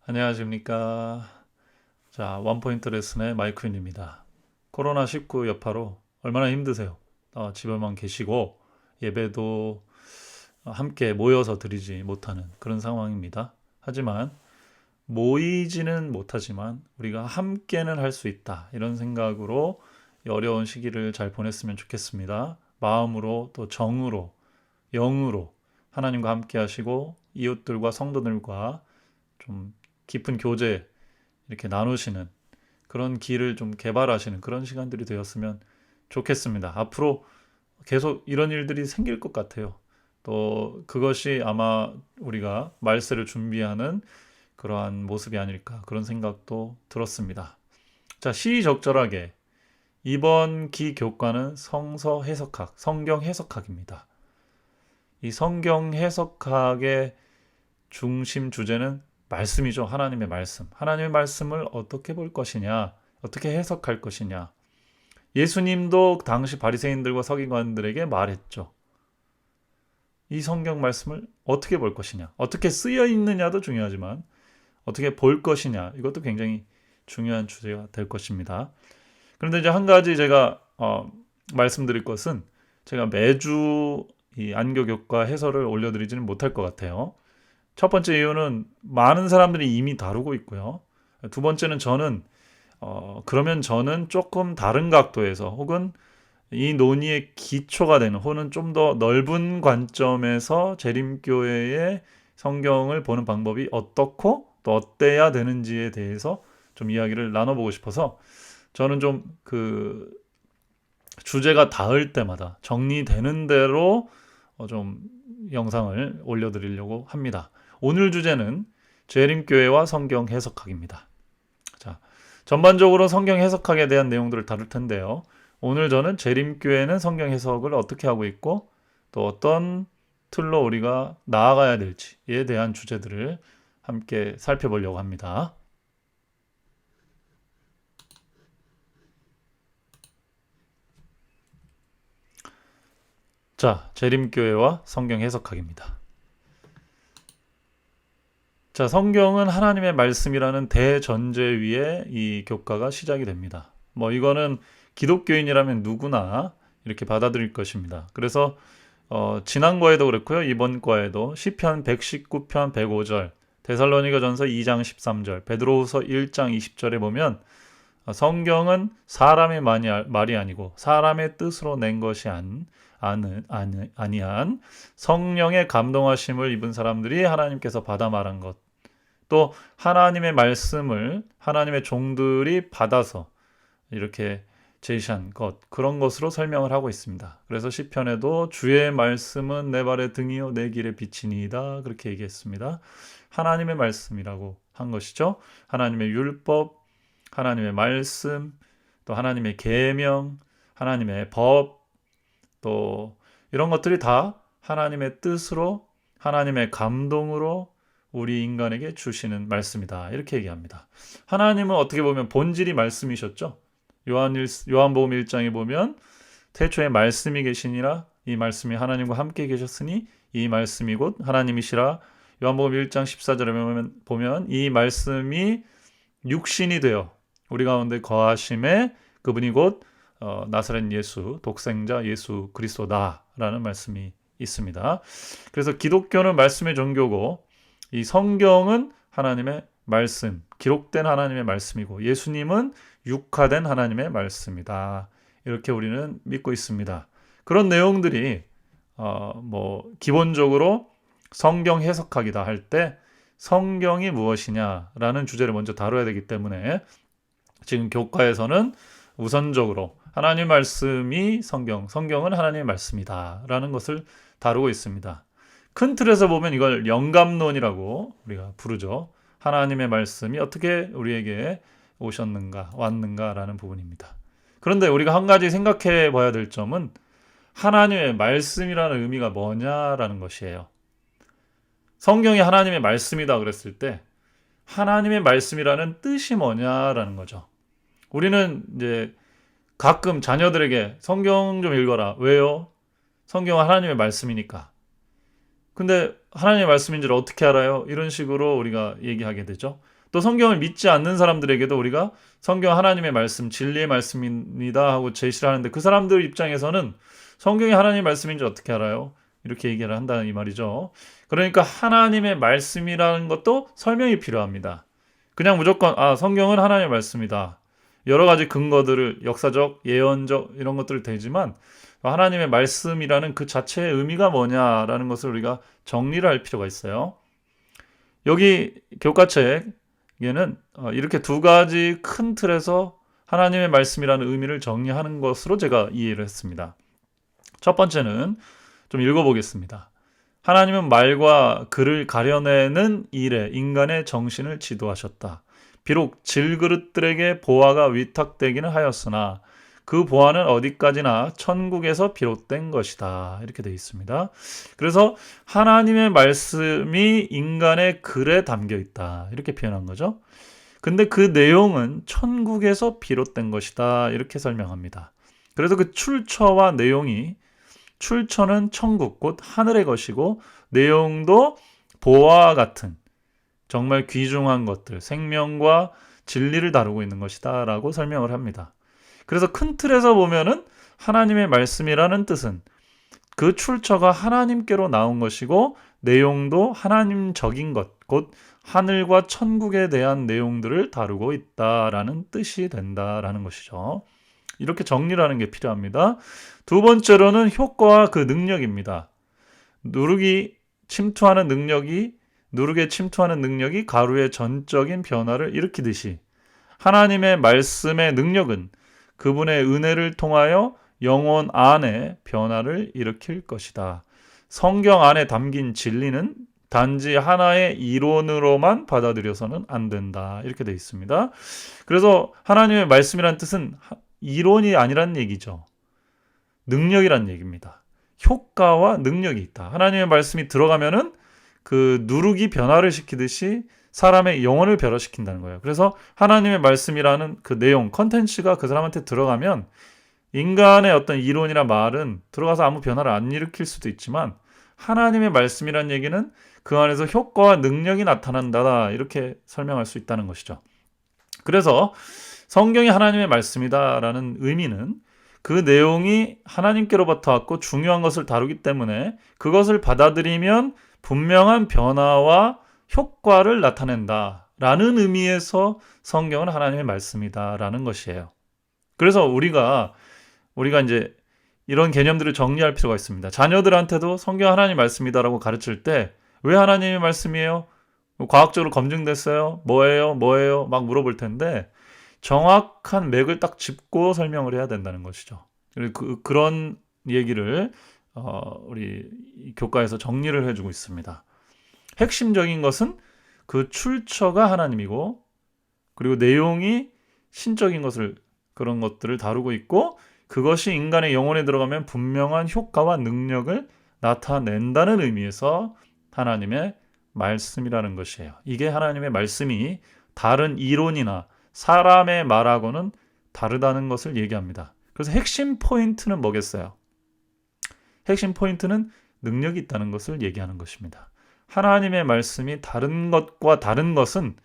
안녕하십니까. 자, 원포인트 레슨의 마이크윤입니다. 코로나19 여파로 얼마나 힘드세요? 집에만 계시고 예배도 함께 모여서 드리지 못하는 그런 상황입니다. 하지만 모이지는 못하지만 우리가 함께는 할 수 있다. 이런 생각으로 이 어려운 시기를 잘 보냈으면 좋겠습니다. 마음으로 또 정으로 영으로 하나님과 함께 하시고 이웃들과 성도들과 좀 깊은 교제 이렇게 나누시는 그런 길을 좀 개발하시는 그런 시간들이 되었으면 좋겠습니다. 앞으로 계속 이런 일들이 생길 것 같아요. 또 그것이 아마 우리가 말세를 준비하는 그러한 모습이 아닐까 그런 생각도 들었습니다. 자, 시의적절하게 이번 기 교과는 성서 해석학, 성경 해석학입니다. 이 성경 해석학의 중심 주제는 말씀이죠. 하나님의 말씀. 하나님의 말씀을 어떻게 볼 것이냐, 어떻게 해석할 것이냐. 예수님도 당시 바리새인들과 서기관들에게 말했죠. 이 성경 말씀을 어떻게 볼 것이냐, 어떻게 쓰여 있느냐도 중요하지만 어떻게 볼 것이냐, 이것도 굉장히 중요한 주제가 될 것입니다. 그런데 이제 한 가지 제가 말씀드릴 것은 제가 매주 이 안교교과 해설을 올려드리지는 못할 것 같아요. 첫 번째 이유는 많은 사람들이 이미 다루고 있고요. 두 번째는 그러면 저는 조금 다른 각도에서 혹은 이 논의의 기초가 되는 혹은 좀 더 넓은 관점에서 재림교회의 성경을 보는 방법이 어떻고 또 어때야 되는지에 대해서 좀 이야기를 나눠보고 싶어서 저는 좀 그 주제가 닿을 때마다 정리되는 대로 좀 영상을 올려드리려고 합니다. 오늘 주제는 재림교회와 성경 해석학입니다. 자, 전반적으로 성경 해석학에 대한 내용들을 다룰 텐데요. 오늘 저는 재림교회는 성경 해석을 어떻게 하고 있고 또 어떤 틀로 우리가 나아가야 될지에 대한 주제들을 함께 살펴보려고 합니다. 자, 재림교회와 성경 해석학입니다. 자, 성경은 하나님의 말씀이라는 대전제 위에 이 교과가 시작이 됩니다. 이거는 기독교인이라면 누구나 이렇게 받아들일 것입니다. 그래서 지난 과에도 그렇고요. 이번 과에도 시편 119편 105절, 데살로니가전서 2장 13절, 베드로후서 1장 20절에 보면 성경은 사람의 말이 아니고 사람의 뜻으로 낸 것이 아니한 성령의 감동하심을 입은 사람들이 하나님께서 받아 말한 것, 또 하나님의 말씀을 하나님의 종들이 받아서 이렇게 제시한 것, 그런 것으로 설명을 하고 있습니다. 그래서 시편에도 주의 말씀은 내 발의 등이요 내 길의 빛이니이다 그렇게 얘기했습니다. 하나님의 말씀이라고 한 것이죠. 하나님의 율법, 하나님의 말씀, 또 하나님의 계명, 하나님의 법, 또 이런 것들이 다 하나님의 뜻으로 하나님의 감동으로 우리 인간에게 주시는 말씀이다 이렇게 얘기합니다. 하나님은 어떻게 보면 본질이 말씀이셨죠. 요한복음 1장에 보면 태초에 말씀이 계시니라 이 말씀이 하나님과 함께 계셨으니 이 말씀이 곧 하나님이시라. 요한복음 1장 14절에 보면 이 말씀이 육신이 되어 우리 가운데 거하심에 그분이 곧 나사렛 예수, 독생자 예수 그리스도다라는 말씀이 있습니다. 그래서 기독교는 말씀의 종교고 이 성경은 하나님의 말씀, 기록된 하나님의 말씀이고 예수님은 육화된 하나님의 말씀이다. 이렇게 우리는 믿고 있습니다. 그런 내용들이 기본적으로 성경 해석학이다 할 때 성경이 무엇이냐라는 주제를 먼저 다뤄야 되기 때문에 지금 교과에서는 우선적으로 하나님의 말씀이 성경은 하나님의 말씀이다라는 것을 다루고 있습니다. 큰 틀에서 보면 이걸 영감론이라고 우리가 부르죠. 하나님의 말씀이 어떻게 우리에게 왔는가라는 부분입니다. 그런데 우리가 한 가지 생각해 봐야 될 점은 하나님의 말씀이라는 의미가 뭐냐라는 것이에요. 성경이 하나님의 말씀이다 그랬을 때 하나님의 말씀이라는 뜻이 뭐냐라는 거죠. 우리는 이제 가끔 자녀들에게 성경 좀 읽어라. 왜요? 성경은 하나님의 말씀이니까. 근데 하나님의 말씀인 줄 어떻게 알아요? 이런 식으로 우리가 얘기하게 되죠. 또 성경을 믿지 않는 사람들에게도 우리가 성경 하나님의 말씀, 진리의 말씀입니다 하고 제시를 하는데 그 사람들 입장에서는 성경이 하나님의 말씀인지 어떻게 알아요? 이렇게 얘기를 한다는 이 말이죠. 그러니까 하나님의 말씀이라는 것도 설명이 필요합니다. 그냥 무조건 성경은 하나님의 말씀이다. 여러 가지 근거들을 역사적, 예언적 이런 것들을 대지만 하나님의 말씀이라는 그 자체의 의미가 뭐냐라는 것을 우리가 정리를 할 필요가 있어요. 여기 교과책에는 이렇게 두 가지 큰 틀에서 하나님의 말씀이라는 의미를 정리하는 것으로 제가 이해를 했습니다. 첫 번째는 좀 읽어보겠습니다. 하나님은 말과 글을 가려내는 일에 인간의 정신을 지도하셨다. 비록 질그릇들에게 보화가 위탁되기는 하였으나 그 보화는 어디까지나 천국에서 비롯된 것이다. 이렇게 되어 있습니다. 그래서 하나님의 말씀이 인간의 글에 담겨 있다. 이렇게 표현한 거죠. 근데 그 내용은 천국에서 비롯된 것이다. 이렇게 설명합니다. 그래서 그 출처와 내용이 출처는 천국, 곧 하늘의 것이고 내용도 보화와 같은 정말 귀중한 것들, 생명과 진리를 다루고 있는 것이다 라고 설명을 합니다. 그래서 큰 틀에서 보면은 하나님의 말씀이라는 뜻은 그 출처가 하나님께로 나온 것이고 내용도 하나님적인 것, 곧 하늘과 천국에 대한 내용들을 다루고 있다라는 뜻이 된다라는 것이죠. 이렇게 정리를 하는 게 필요합니다. 두 번째로는 효과와 그 능력입니다. 누룩에 침투하는 능력이 가루의 전적인 변화를 일으키듯이 하나님의 말씀의 능력은 그분의 은혜를 통하여 영혼 안에 변화를 일으킬 것이다. 성경 안에 담긴 진리는 단지 하나의 이론으로만 받아들여서는 안 된다. 이렇게 되어 있습니다. 그래서 하나님의 말씀이란 뜻은 이론이 아니란 얘기죠. 능력이란 얘기입니다. 효과와 능력이 있다. 하나님의 말씀이 들어가면은 그 누룩이 변화를 시키듯이 사람의 영혼을 변화시킨다는 거예요. 그래서 하나님의 말씀이라는 그 내용, 컨텐츠가 그 사람한테 들어가면 인간의 어떤 이론이나 말은 들어가서 아무 변화를 안 일으킬 수도 있지만 하나님의 말씀이라는 얘기는 그 안에서 효과와 능력이 나타난다. 이렇게 설명할 수 있다는 것이죠. 그래서 성경이 하나님의 말씀이다라는 의미는 그 내용이 하나님께로부터 왔고 중요한 것을 다루기 때문에 그것을 받아들이면 분명한 변화와 효과를 나타낸다라는 의미에서 성경은 하나님의 말씀이다라는 것이에요. 그래서 우리가 이제 이런 개념들을 정리할 필요가 있습니다. 자녀들한테도 성경 하나님 말씀이다라고 가르칠 때 왜 하나님의 말씀이에요? 과학적으로 검증됐어요? 뭐예요? 막 물어볼 텐데 정확한 맥을 딱 짚고 설명을 해야 된다는 것이죠. 그런 얘기를 우리 교과에서 정리를 해주고 있습니다. 핵심적인 것은 그 출처가 하나님이고 그리고 내용이 신적인 그런 것들을 다루고 있고 그것이 인간의 영혼에 들어가면 분명한 효과와 능력을 나타낸다는 의미에서 하나님의 말씀이라는 것이에요. 이게 하나님의 말씀이 다른 이론이나 사람의 말하고는 다르다는 것을 얘기합니다. 그래서 핵심 포인트는 뭐겠어요? 핵심 포인트는 능력이 있다는 것을 얘기하는 것입니다. 하나님의 말씀이 다른 것과 다른 것은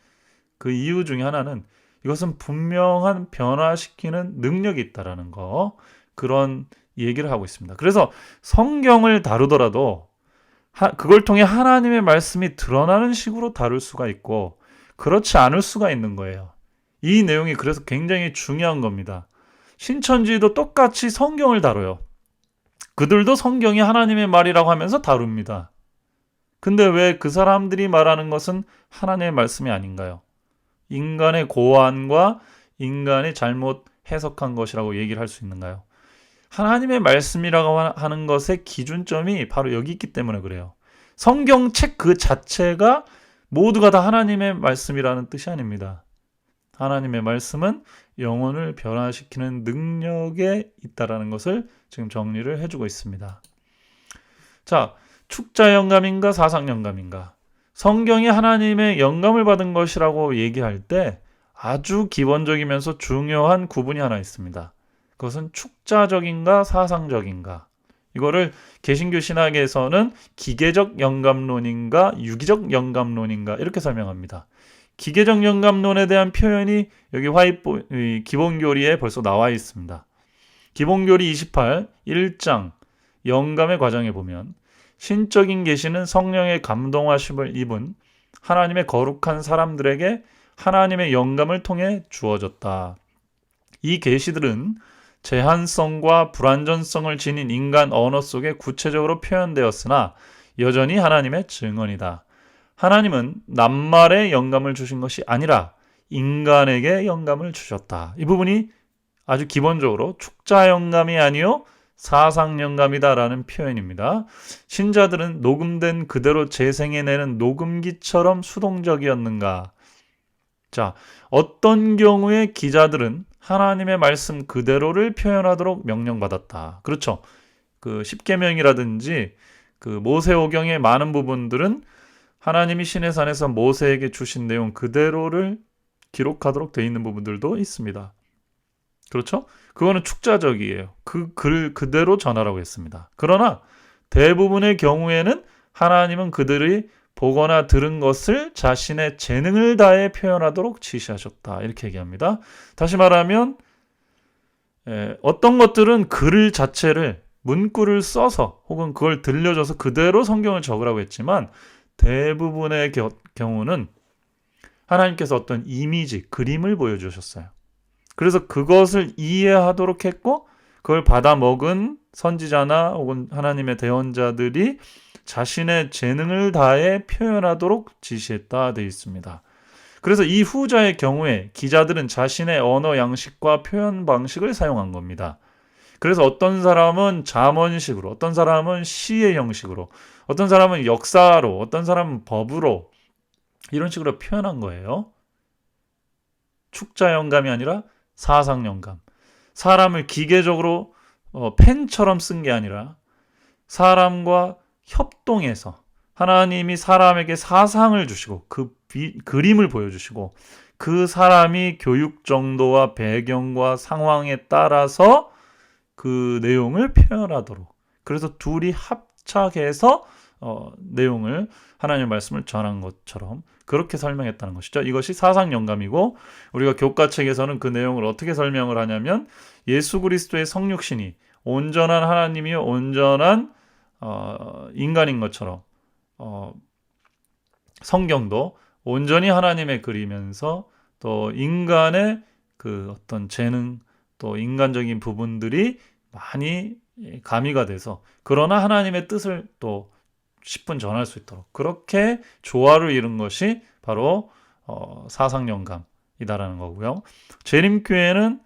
그 이유 중에 하나는 이것은 분명한 변화시키는 능력이 있다라는 거, 그런 얘기를 하고 있습니다. 그래서 성경을 다루더라도 그걸 통해 하나님의 말씀이 드러나는 식으로 다룰 수가 있고 그렇지 않을 수가 있는 거예요. 이 내용이 그래서 굉장히 중요한 겁니다. 신천지도 똑같이 성경을 다뤄요. 그들도 성경이 하나님의 말이라고 하면서 다룹니다. 근데 왜 그 사람들이 말하는 것은 하나님의 말씀이 아닌가요? 인간의 고안과 인간이 잘못 해석한 것이라고 얘기를 할 수 있는가요? 하나님의 말씀이라고 하는 것의 기준점이 바로 여기 있기 때문에 그래요. 성경책 그 자체가 모두가 다 하나님의 말씀이라는 뜻이 아닙니다. 하나님의 말씀은 영혼을 변화시키는 능력에 있다라는 것을 지금 정리를 해주고 있습니다. 자, 축자 영감인가 사상 영감인가? 성경이 하나님의 영감을 받은 것이라고 얘기할 때 아주 기본적이면서 중요한 구분이 하나 있습니다. 그것은 축자적인가 사상적인가? 이거를 개신교 신학에서는 기계적 영감론인가 유기적 영감론인가 이렇게 설명합니다. 기계적 영감론에 대한 표현이 여기 기본교리에 벌써 나와 있습니다. 기본교리 28, 1장 영감의 과정에 보면 신적인 계시는 성령의 감동하심을 입은 하나님의 거룩한 사람들에게 하나님의 영감을 통해 주어졌다. 이 계시들은 제한성과 불완전성을 지닌 인간 언어 속에 구체적으로 표현되었으나 여전히 하나님의 증언이다. 하나님은 낱말의 영감을 주신 것이 아니라 인간에게 영감을 주셨다. 이 부분이 아주 기본적으로 축자 영감이 아니요 사상 영감이다라는 표현입니다. 신자들은 녹음된 그대로 재생해내는 녹음기처럼 수동적이었는가? 자, 어떤 경우에 기자들은 하나님의 말씀 그대로를 표현하도록 명령받았다. 그렇죠. 그 십계명이라든지 그 모세오경의 많은 부분들은 하나님이 시내산에서 모세에게 주신 내용 그대로를 기록하도록 되어 있는 부분들도 있습니다. 그렇죠? 그거는 축자적이에요. 그 글 그대로 전하라고 했습니다. 그러나 대부분의 경우에는 하나님은 그들이 보거나 들은 것을 자신의 재능을 다해 표현하도록 지시하셨다. 이렇게 얘기합니다. 다시 말하면 어떤 것들은 글 자체를 문구를 써서 혹은 그걸 들려줘서 그대로 성경을 적으라고 했지만 대부분의 경우는 하나님께서 어떤 이미지, 그림을 보여주셨어요. 그래서 그것을 이해하도록 했고 그걸 받아 먹은 선지자나 혹은 하나님의 대언자들이 자신의 재능을 다해 표현하도록 지시했다 되어 있습니다. 그래서 이 후자의 경우에 기자들은 자신의 언어 양식과 표현 방식을 사용한 겁니다. 그래서 어떤 사람은 잠언식으로, 어떤 사람은 시의 형식으로, 어떤 사람은 역사로, 어떤 사람은 법으로 이런 식으로 표현한 거예요. 축자 영감이 아니라 사상 영감. 사람을 기계적으로 펜처럼 쓴 게 아니라 사람과 협동해서 하나님이 사람에게 사상을 주시고 그 그림을 보여주시고 그 사람이 교육 정도와 배경과 상황에 따라서 그 내용을 표현하도록 그래서 둘이 합작해서 내용을 하나님의 말씀을 전한 것처럼 그렇게 설명했다는 것이죠. 이것이 사상 영감이고 우리가 교과책에서는 그 내용을 어떻게 설명을 하냐면 예수 그리스도의 성육신이 온전한 하나님이요 온전한 인간인 것처럼 성경도 온전히 하나님의 글이면서 또 인간의 그 어떤 재능 또 인간적인 부분들이 많이 가미가 돼서 그러나 하나님의 뜻을 또 10분 전할 수 있도록 그렇게 조화를 이룬 것이 바로 사상 영감이다라는 거고요. 재림교회는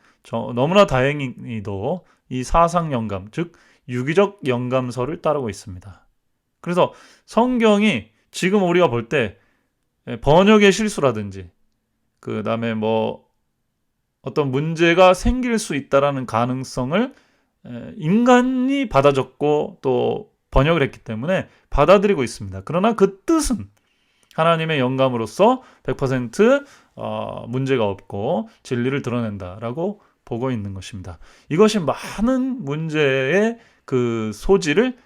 너무나 다행히도 이 사상 영감 즉 유기적 영감서를 따르고 있습니다. 그래서 성경이 지금 우리가 볼 때 번역의 실수라든지 그 다음에 뭐 어떤 문제가 생길 수 있다라는 가능성을 인간이 받아 적고 또 번역을 했기 때문에 받아들이고 있습니다. 그러나 그 뜻은 하나님의 영감으로서 100% 문제가 없고 진리를 드러낸다라고 보고 있는 것입니다. 이것이 많은 문제의 그 소지를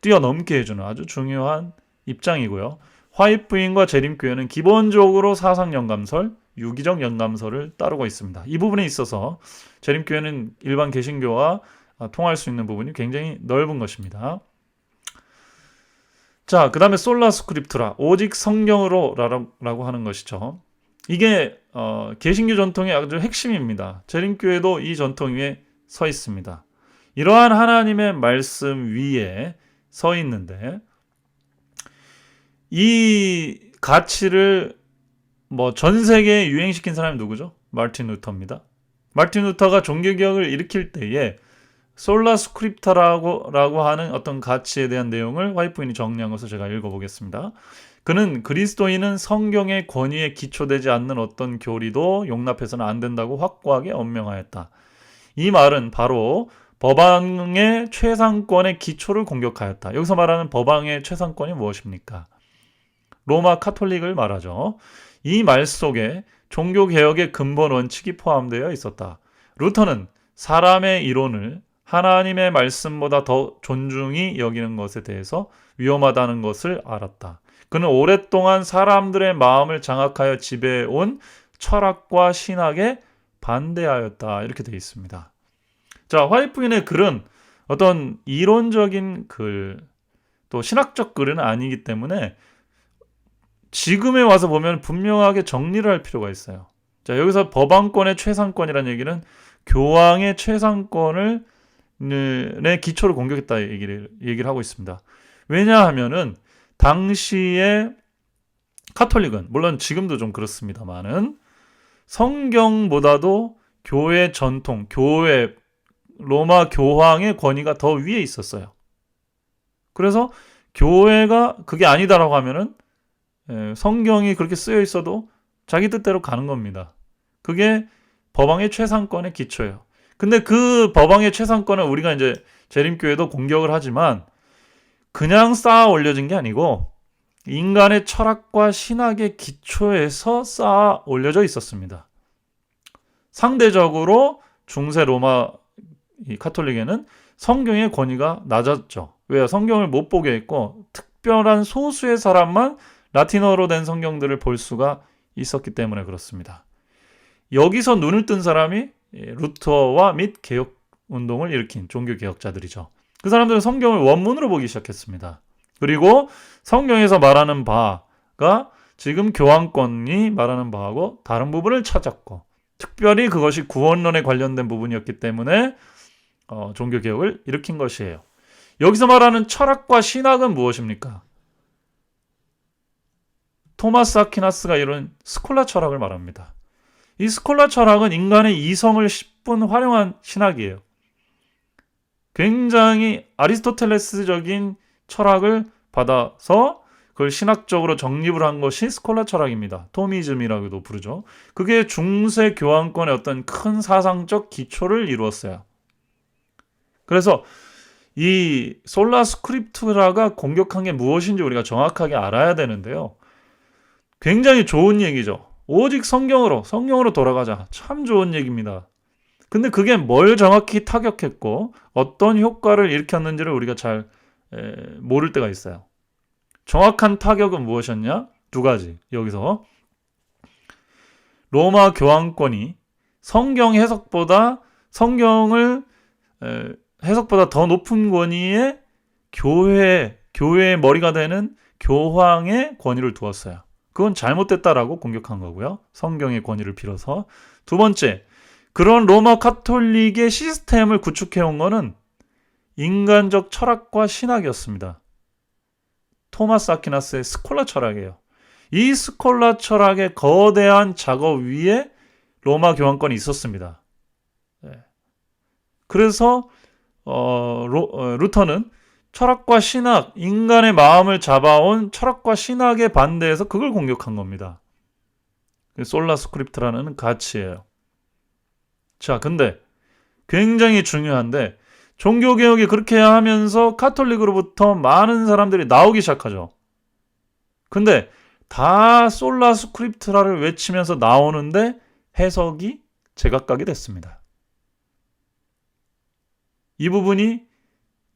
뛰어넘게 해주는 아주 중요한 입장이고요. 화이트부인과 재림교회는 기본적으로 사상 영감설, 유기적 영감설을 따르고 있습니다. 이 부분에 있어서 재림교회는 일반 개신교와 통할 수 있는 부분이 굉장히 넓은 것입니다. 자, 그 다음에 솔라 스크립투라, 오직 성경으로 라고 하는 것이죠. 이게 개신교 전통의 아주 핵심입니다. 재림교회도 이 전통 위에 서 있습니다. 이러한 하나님의 말씀 위에 서 있는데 이 가치를 전 세계에 유행시킨 사람이 누구죠? 마틴 루터입니다. 마틴 루터가 종교개혁을 일으킬 때에 솔라 스크립타라고 하는 어떤 가치에 대한 내용을 화이트부인이 정리한 것을 제가 읽어보겠습니다. 그는 그리스도인은 성경의 권위에 기초되지 않는 어떤 교리도 용납해서는 안 된다고 확고하게 언명하였다. 이 말은 바로 법왕의 최상권의 기초를 공격하였다. 여기서 말하는 법왕의 최상권이 무엇입니까? 로마 카톨릭을 말하죠. 이 말 속에 종교개혁의 근본 원칙이 포함되어 있었다. 루터는 사람의 이론을 하나님의 말씀보다 더 존중히 여기는 것에 대해서 위험하다는 것을 알았다. 그는 오랫동안 사람들의 마음을 장악하여 지배해온 철학과 신학에 반대하였다. 이렇게 되어 있습니다. 자, 화이트 부인의 글은 어떤 이론적인 글, 또 신학적 글은 아니기 때문에 지금에 와서 보면 분명하게 정리를 할 필요가 있어요. 자, 여기서 법안권의 최상권이라는 얘기는 교황의 최상권을 의 기초를 공격했다 얘기를 하고 있습니다. 왜냐하면은 당시에 카톨릭은 물론 지금도 좀 그렇습니다만은 성경보다도 교회 전통, 교회 로마 교황의 권위가 더 위에 있었어요. 그래서 교회가 그게 아니다라고 하면은 성경이 그렇게 쓰여 있어도 자기 뜻대로 가는 겁니다. 그게 법왕의 최상권의 기초예요. 근데 그 법왕의 최상권을 우리가 이제 재림교회도 공격을 하지만 그냥 쌓아 올려진 게 아니고 인간의 철학과 신학의 기초에서 쌓아 올려져 있었습니다. 상대적으로 중세 로마 카톨릭에는 성경의 권위가 낮았죠. 왜요? 성경을 못 보게 했고 특별한 소수의 사람만 라틴어로 된 성경들을 볼 수가 있었기 때문에 그렇습니다. 여기서 눈을 뜬 사람이 루터와 및 개혁운동을 일으킨 종교개혁자들이죠. 그 사람들은 성경을 원문으로 보기 시작했습니다. 그리고 성경에서 말하는 바가 지금 교황권이 말하는 바하고 다른 부분을 찾았고 특별히 그것이 구원론에 관련된 부분이었기 때문에 종교개혁을 일으킨 것이에요. 여기서 말하는 철학과 신학은 무엇입니까? 토마스 아퀴나스가 이룬 스콜라 철학을 말합니다. 이 스콜라 철학은 인간의 이성을 10분 활용한 신학이에요. 굉장히 아리스토텔레스적인 철학을 받아서 그걸 신학적으로 정립을 한 것이 스콜라 철학입니다. 토미즘이라고도 부르죠. 그게 중세 교황권의 어떤 큰 사상적 기초를 이루었어요. 그래서 이 솔라 스크립투라가 공격한 게 무엇인지 우리가 정확하게 알아야 되는데요. 굉장히 좋은 얘기죠. 오직 성경으로 돌아가자. 참 좋은 얘기입니다. 근데 그게 뭘 정확히 타격했고 어떤 효과를 일으켰는지를 우리가 잘 모를 때가 있어요. 정확한 타격은 무엇이었냐? 두 가지. 여기서 로마 교황권이 성경을 해석보다 더 높은 권위의 교회의 머리가 되는 교황의 권위를 두었어요. 그건 잘못됐다라고 공격한 거고요. 성경의 권위를 빌어서. 두 번째, 그런 로마 카톨릭의 시스템을 구축해온 거는 인간적 철학과 신학이었습니다. 토마스 아퀴나스의 스콜라 철학이에요. 이 스콜라 철학의 거대한 작업 위에 로마 교황권이 있었습니다. 그래서 루터는 철학과 신학, 인간의 마음을 잡아온 철학과 신학에 반대해서 그걸 공격한 겁니다. 솔라 스크립트라는 가치예요. 자, 근데 굉장히 중요한데 종교개혁이 그렇게 하면서 카톨릭으로부터 많은 사람들이 나오기 시작하죠. 근데 다 솔라 스크립트라를 외치면서 나오는데 해석이 제각각이 됐습니다. 이 부분이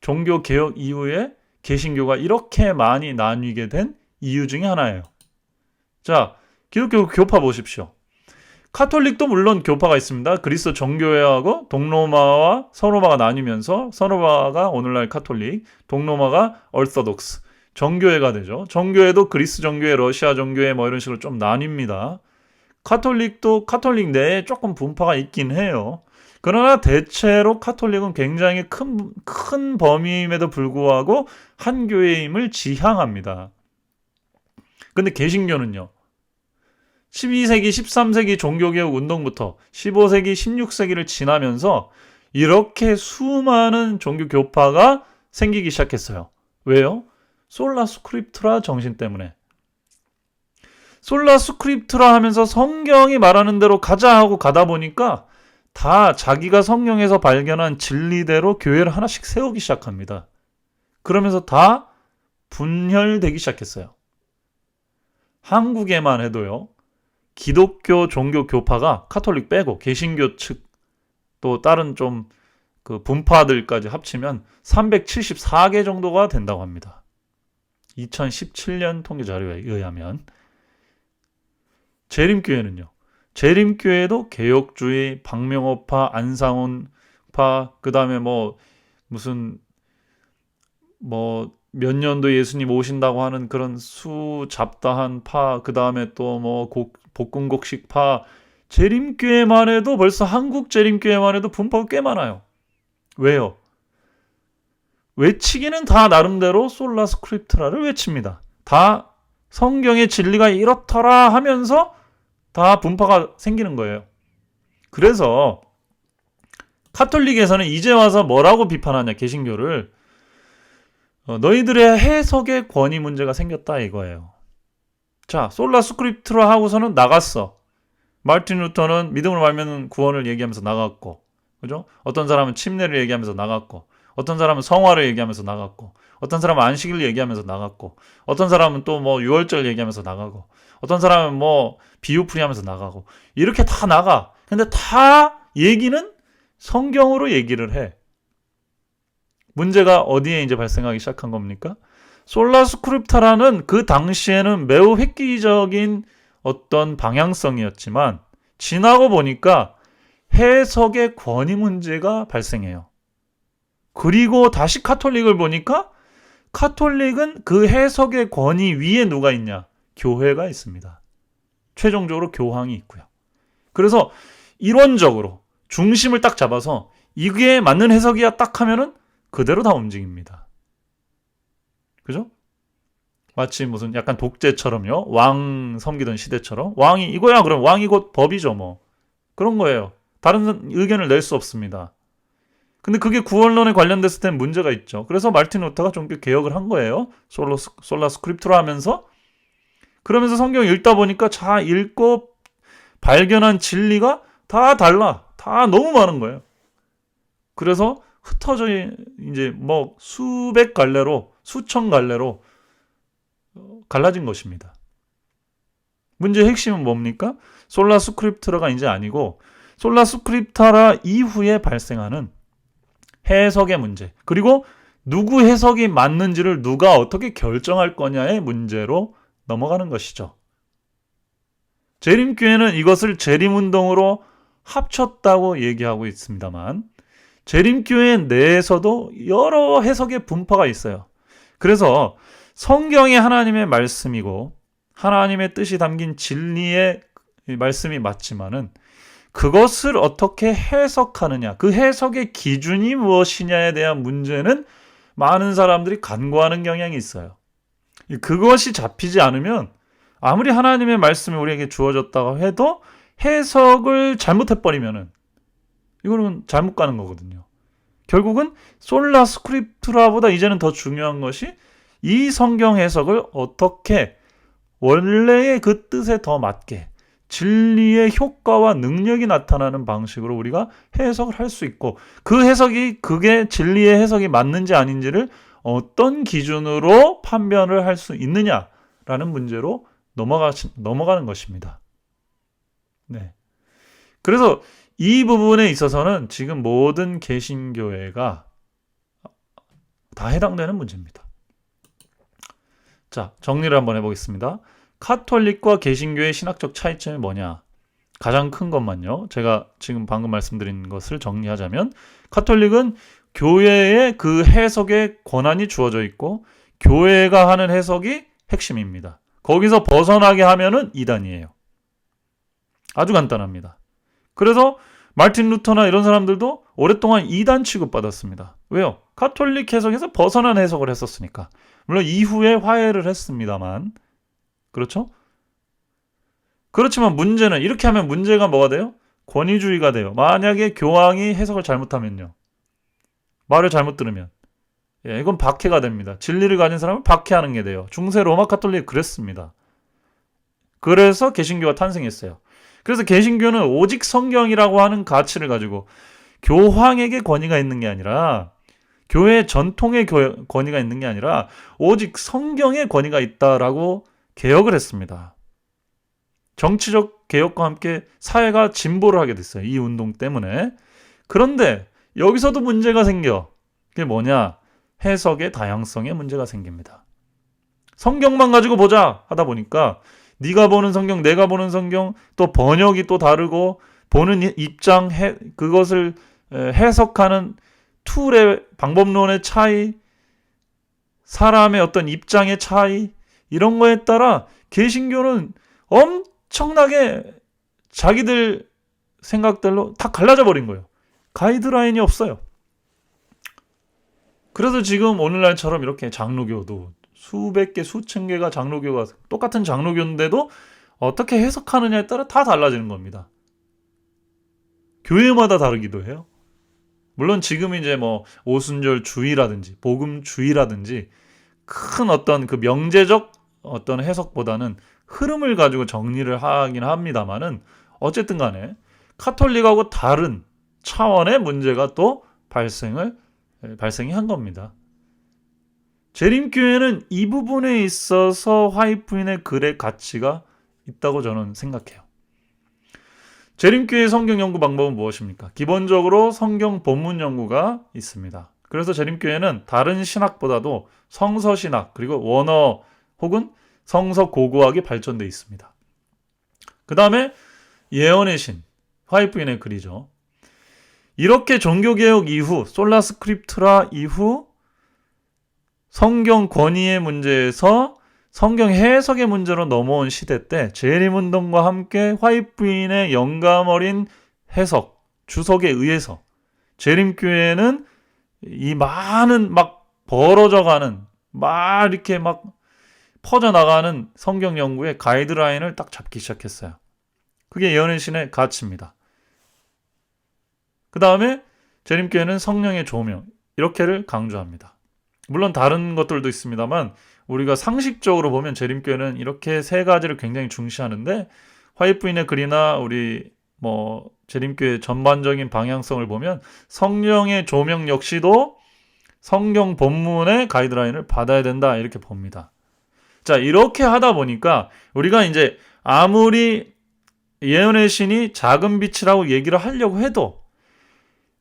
종교개혁 이후에 개신교가 이렇게 많이 나뉘게 된 이유 중에 하나예요. 자, 기독교 교파 보십시오. 카톨릭도 물론 교파가 있습니다. 그리스 정교회하고 동로마와 서로마가 나뉘면서 서로마가 오늘날 카톨릭, 동로마가 얼토독스, 정교회가 되죠. 정교회도 그리스 정교회, 러시아 정교회 뭐 이런 식으로 좀 나뉩니다. 카톨릭도 카톨릭 내에 조금 분파가 있긴 해요. 그러나 대체로 카톨릭은 굉장히 큰 범위임에도 불구하고 한 교회임을 지향합니다. 근데 개신교는요. 12세기, 13세기 종교개혁 운동부터 15세기, 16세기를 지나면서 이렇게 수많은 종교교파가 생기기 시작했어요. 왜요? 솔라 스크립트라 정신 때문에. 솔라 스크립트라 하면서 성경이 말하는 대로 가자 하고 가다 보니까 다 자기가 성경에서 발견한 진리대로 교회를 하나씩 세우기 시작합니다. 그러면서 다 분열되기 시작했어요. 한국에만 해도요. 기독교 종교 교파가 카톨릭 빼고 개신교 측 또 다른 좀 그 분파들까지 합치면 374개 정도가 된다고 합니다. 2017년 통계 자료에 의하면. 재림교회는요. 재림교회도 개혁주의, 박명호파, 안상훈파, 그 다음에 무슨 몇 년도 예수님 오신다고 하는 그런 수잡다한 파, 그 다음에 또 복근곡식 파, 재림교회만 해도 벌써 한국 재림교회만 해도 분파가 꽤 많아요. 왜요? 외치기는 다 나름대로 솔라 스크립트라를 외칩니다. 다 성경의 진리가 이렇더라 하면서 다 분파가 생기는 거예요. 그래서 카톨릭에서는 이제 와서 뭐라고 비판하냐, 개신교를. 너희들의 해석의 권위 문제가 생겼다 이거예요. 자, 솔라 스크립트라 하고서는 나갔어. 마르틴 루터는 믿음으로 말미암는 구원을 얘기하면서 나갔고, 그죠? 어떤 사람은 침례를 얘기하면서 나갔고, 어떤 사람은 성화를 얘기하면서 나갔고, 어떤 사람은 안식일 얘기하면서 나갔고, 어떤 사람은 또 유월절 얘기하면서 나가고, 어떤 사람은 비유풀이 하면서 나가고, 이렇게 다 나가. 근데 다 얘기는 성경으로 얘기를 해. 문제가 어디에 이제 발생하기 시작한 겁니까? 솔라 스크립타라는 그 당시에는 매우 획기적인 어떤 방향성이었지만 지나고 보니까 해석의 권위 문제가 발생해요. 그리고 다시 카톨릭을 보니까 카톨릭은 그 해석의 권위 위에 누가 있냐? 교회가 있습니다. 최종적으로 교황이 있고요. 그래서 이론적으로 중심을 딱 잡아서 이게 맞는 해석이야 딱 하면은 그대로 다 움직입니다. 그죠? 마치 무슨 약간 독재처럼요. 왕 섬기던 시대처럼. 왕이 이거야 그럼 왕이 곧 법이죠 그런 거예요. 다른 의견을 낼 수 없습니다. 근데 그게 구원론에 관련됐을 땐 문제가 있죠. 그래서 마르틴 루터가 좀 개혁을 한 거예요. 솔라 스크립트로 하면서. 그러면서 성경 읽다 보니까 읽고 발견한 진리가 다 달라. 다 너무 많은 거예요. 그래서 흩어져 이제 수백 갈래로, 수천 갈래로 갈라진 것입니다. 문제의 핵심은 뭡니까? 솔라 스크립트라가 이제 아니고 솔라 스크립타라 이후에 발생하는 해석의 문제, 그리고 누구 해석이 맞는지를 누가 어떻게 결정할 거냐의 문제로 넘어가는 것이죠. 재림교회는 이것을 재림운동으로 합쳤다고 얘기하고 있습니다만 재림교회 내에서도 여러 해석의 분파가 있어요. 그래서 성경이 하나님의 말씀이고 하나님의 뜻이 담긴 진리의 말씀이 맞지만은 그것을 어떻게 해석하느냐, 그 해석의 기준이 무엇이냐에 대한 문제는 많은 사람들이 간과하는 경향이 있어요. 그것이 잡히지 않으면 아무리 하나님의 말씀이 우리에게 주어졌다고 해도 해석을 잘못해버리면은 이거는 잘못 가는 거거든요. 결국은 솔라 스크립트라보다 이제는 더 중요한 것이 이 성경 해석을 어떻게 원래의 그 뜻에 더 맞게 진리의 효과와 능력이 나타나는 방식으로 우리가 해석을 할 수 있고 그 해석이 그게 진리의 해석이 맞는지 아닌지를 어떤 기준으로 판별을 할 수 있느냐라는 문제로 넘어가는 것입니다. 네. 그래서 이 부분에 있어서는 지금 모든 개신교회가 다 해당되는 문제입니다. 자, 정리를 한번 해보겠습니다. 카톨릭과 개신교의 신학적 차이점이 뭐냐? 가장 큰 것만요. 제가 지금 방금 말씀드린 것을 정리하자면 카톨릭은 교회의 그 해석에 권한이 주어져 있고 교회가 하는 해석이 핵심입니다. 거기서 벗어나게 하면은 이단이에요. 아주 간단합니다. 그래서 마르틴 루터나 이런 사람들도 오랫동안 이단 취급받았습니다. 왜요? 카톨릭 해석에서 벗어난 해석을 했었으니까. 물론 이후에 화해를 했습니다만 그렇죠? 그렇지만 문제는 이렇게 하면 문제가 뭐가 돼요? 권위주의가 돼요. 만약에 교황이 해석을 잘못하면요. 말을 잘못 들으면 이건 박해가 됩니다. 진리를 가진 사람은 박해하는 게 돼요. 중세 로마 카톨릭이 그랬습니다. 그래서 개신교가 탄생했어요. 그래서 개신교는 오직 성경이라고 하는 가치를 가지고 교황에게 권위가 있는 게 아니라 교회의 전통의 권위가 있는 게 아니라 오직 성경의 권위가 있다라고 개혁을 했습니다. 정치적 개혁과 함께 사회가 진보를 하게 됐어요. 이 운동 때문에. 그런데 여기서도 문제가 생겨. 그게 뭐냐? 해석의 다양성에 문제가 생깁니다. 성경만 가지고 보자 하다 보니까 네가 보는 성경, 내가 보는 성경, 또 번역이 또 다르고 보는 입장, 그것을 해석하는 툴의 방법론의 차이, 사람의 어떤 입장의 차이, 이런 거에 따라 개신교는 엄청나게 자기들 생각대로 다 갈라져 버린 거예요. 가이드라인이 없어요. 그래서 지금 오늘날처럼 이렇게 장로교도 수백 개, 수천 개가 장로교가 똑같은 장로교인데도 어떻게 해석하느냐에 따라 다 달라지는 겁니다. 교회마다 다르기도 해요. 물론 지금 이제 뭐 오순절주의라든지 복음주의라든지 큰 어떤 그 명제적 어떤 해석보다는 흐름을 가지고 정리를 하긴 합니다만은 어쨌든 간에 카톨릭하고 다른 차원의 문제가 또 발생이 한 겁니다. 재림교회는 이 부분에 있어서 화이트인의 글의 가치가 있다고 저는 생각해요. 재림교회의 성경 연구 방법은 무엇입니까? 기본적으로 성경 본문 연구가 있습니다. 그래서 재림교회는 다른 신학보다도 성서신학 그리고 원어 혹은 성서고고학이 발전되어 있습니다. 그 다음에 예언의 신, 화이트인의 글이죠. 이렇게 종교개혁 이후 솔라 스크립트라 이후 성경 권위의 문제에서 성경 해석의 문제로 넘어온 시대 때 재림운동과 함께 화이트인의 영감 어린 해석, 주석에 의해서 재림교회는 이 많은 막 벌어져가는 막 이렇게 막 퍼져나가는 성경 연구의 가이드라인을 딱 잡기 시작했어요. 그게 예언의 신의 가치입니다. 그 다음에 재림교회는 성령의 조명 이렇게를 강조합니다. 물론 다른 것들도 있습니다만 우리가 상식적으로 보면 재림교회는 이렇게 세 가지를 굉장히 중시하는데 화이트인의 글이나 우리 재림교회 전반적인 방향성을 보면 성령의 조명 역시도 성경 본문의 가이드라인을 받아야 된다 이렇게 봅니다. 자, 이렇게 하다 보니까 우리가 이제 아무리 예언의 신이 작은 빛이라고 얘기를 하려고 해도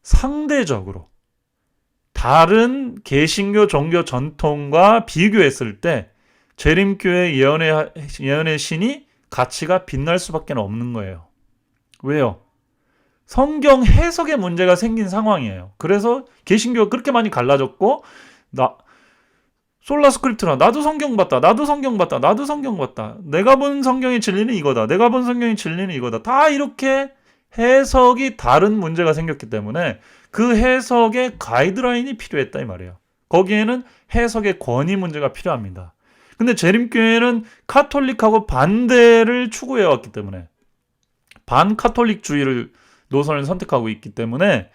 상대적으로 다른 개신교 종교 전통과 비교했을 때 재림교회 예언의 신이 가치가 빛날 수밖에 없는 거예요. 왜요? 성경 해석에 문제가 생긴 상황이에요. 그래서 개신교가 그렇게 많이 갈라졌고 솔라 스크립트라 나도 성경 봤다. 내가 본 성경의 진리는 이거다. 내가 본 성경의 진리는 이거다. 다 이렇게 해석이 다른 문제가 생겼기 때문에 그 해석의 가이드라인이 필요했다 이 말이에요. 거기에는 해석의 권위 문제가 필요합니다. 근데 재림교회는 카톨릭하고 반대를 추구해왔기 때문에 반카톨릭주의를 노선을 선택하고 있기 때문에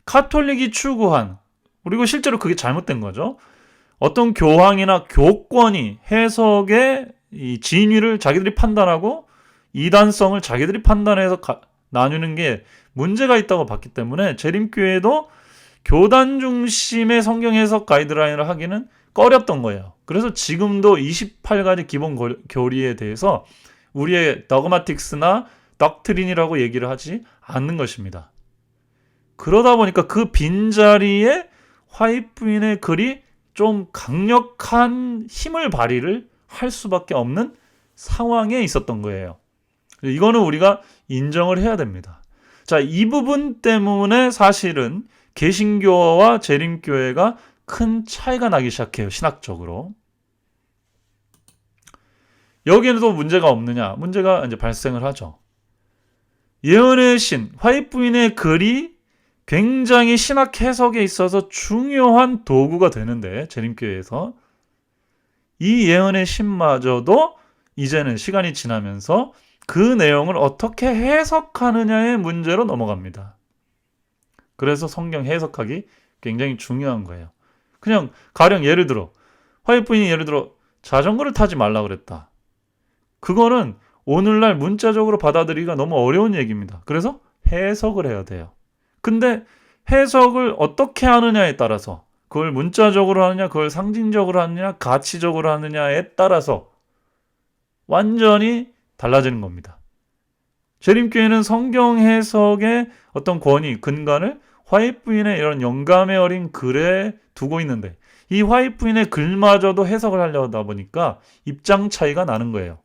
카톨릭이 추구한 그리고 실제로 그게 잘못된 거죠. 어떤 교황이나 교권이 해석의 이 진위를 자기들이 판단하고 이단성을 자기들이 판단해서 나누는 게 문제가 있다고 봤기 때문에 재림교회도 교단 중심의 성경 해석 가이드라인을 하기는 꺼렸던 거예요. 그래서 지금도 28가지 기본 교리에 대해서 우리의 더그마틱스나 덕트린이라고 얘기를 하지 않는 것입니다. 그러다 보니까 그 빈자리에 화이트인의 글이 좀 강력한 힘을 발휘를 할 수밖에 없는 상황에 있었던 거예요. 이거는 우리가 인정을 해야 됩니다. 자, 이 부분 때문에 사실은 개신교와 재림교회가 큰 차이가 나기 시작해요. 신학적으로. 여기에는 또 문제가 없느냐? 문제가 이제 발생을 하죠. 예언의 신, 화이트인의 글이 굉장히 신학 해석에 있어서 중요한 도구가 되는데 재림교회에서 이 예언의 신마저도 이제는 시간이 지나면서 그 내용을 어떻게 해석하느냐의 문제로 넘어갑니다. 그래서 성경 해석하기 굉장히 중요한 거예요. 그냥 가령 예를 들어 화이트인이 예를 들어 자전거를 타지 말라 그랬다. 그거는 오늘날 문자적으로 받아들이기가 너무 어려운 얘기입니다. 그래서 해석을 해야 돼요. 근데 해석을 어떻게 하느냐에 따라서 그걸 문자적으로 하느냐, 그걸 상징적으로 하느냐, 가치적으로 하느냐에 따라서 완전히 달라지는 겁니다. 재림교회는 성경 해석의 어떤 권위, 근간을 화이트 부인의 이런 영감의 어린 글에 두고 있는데 이 화이트 부인의 글마저도 해석을 하려다 보니까 입장 차이가 나는 거예요.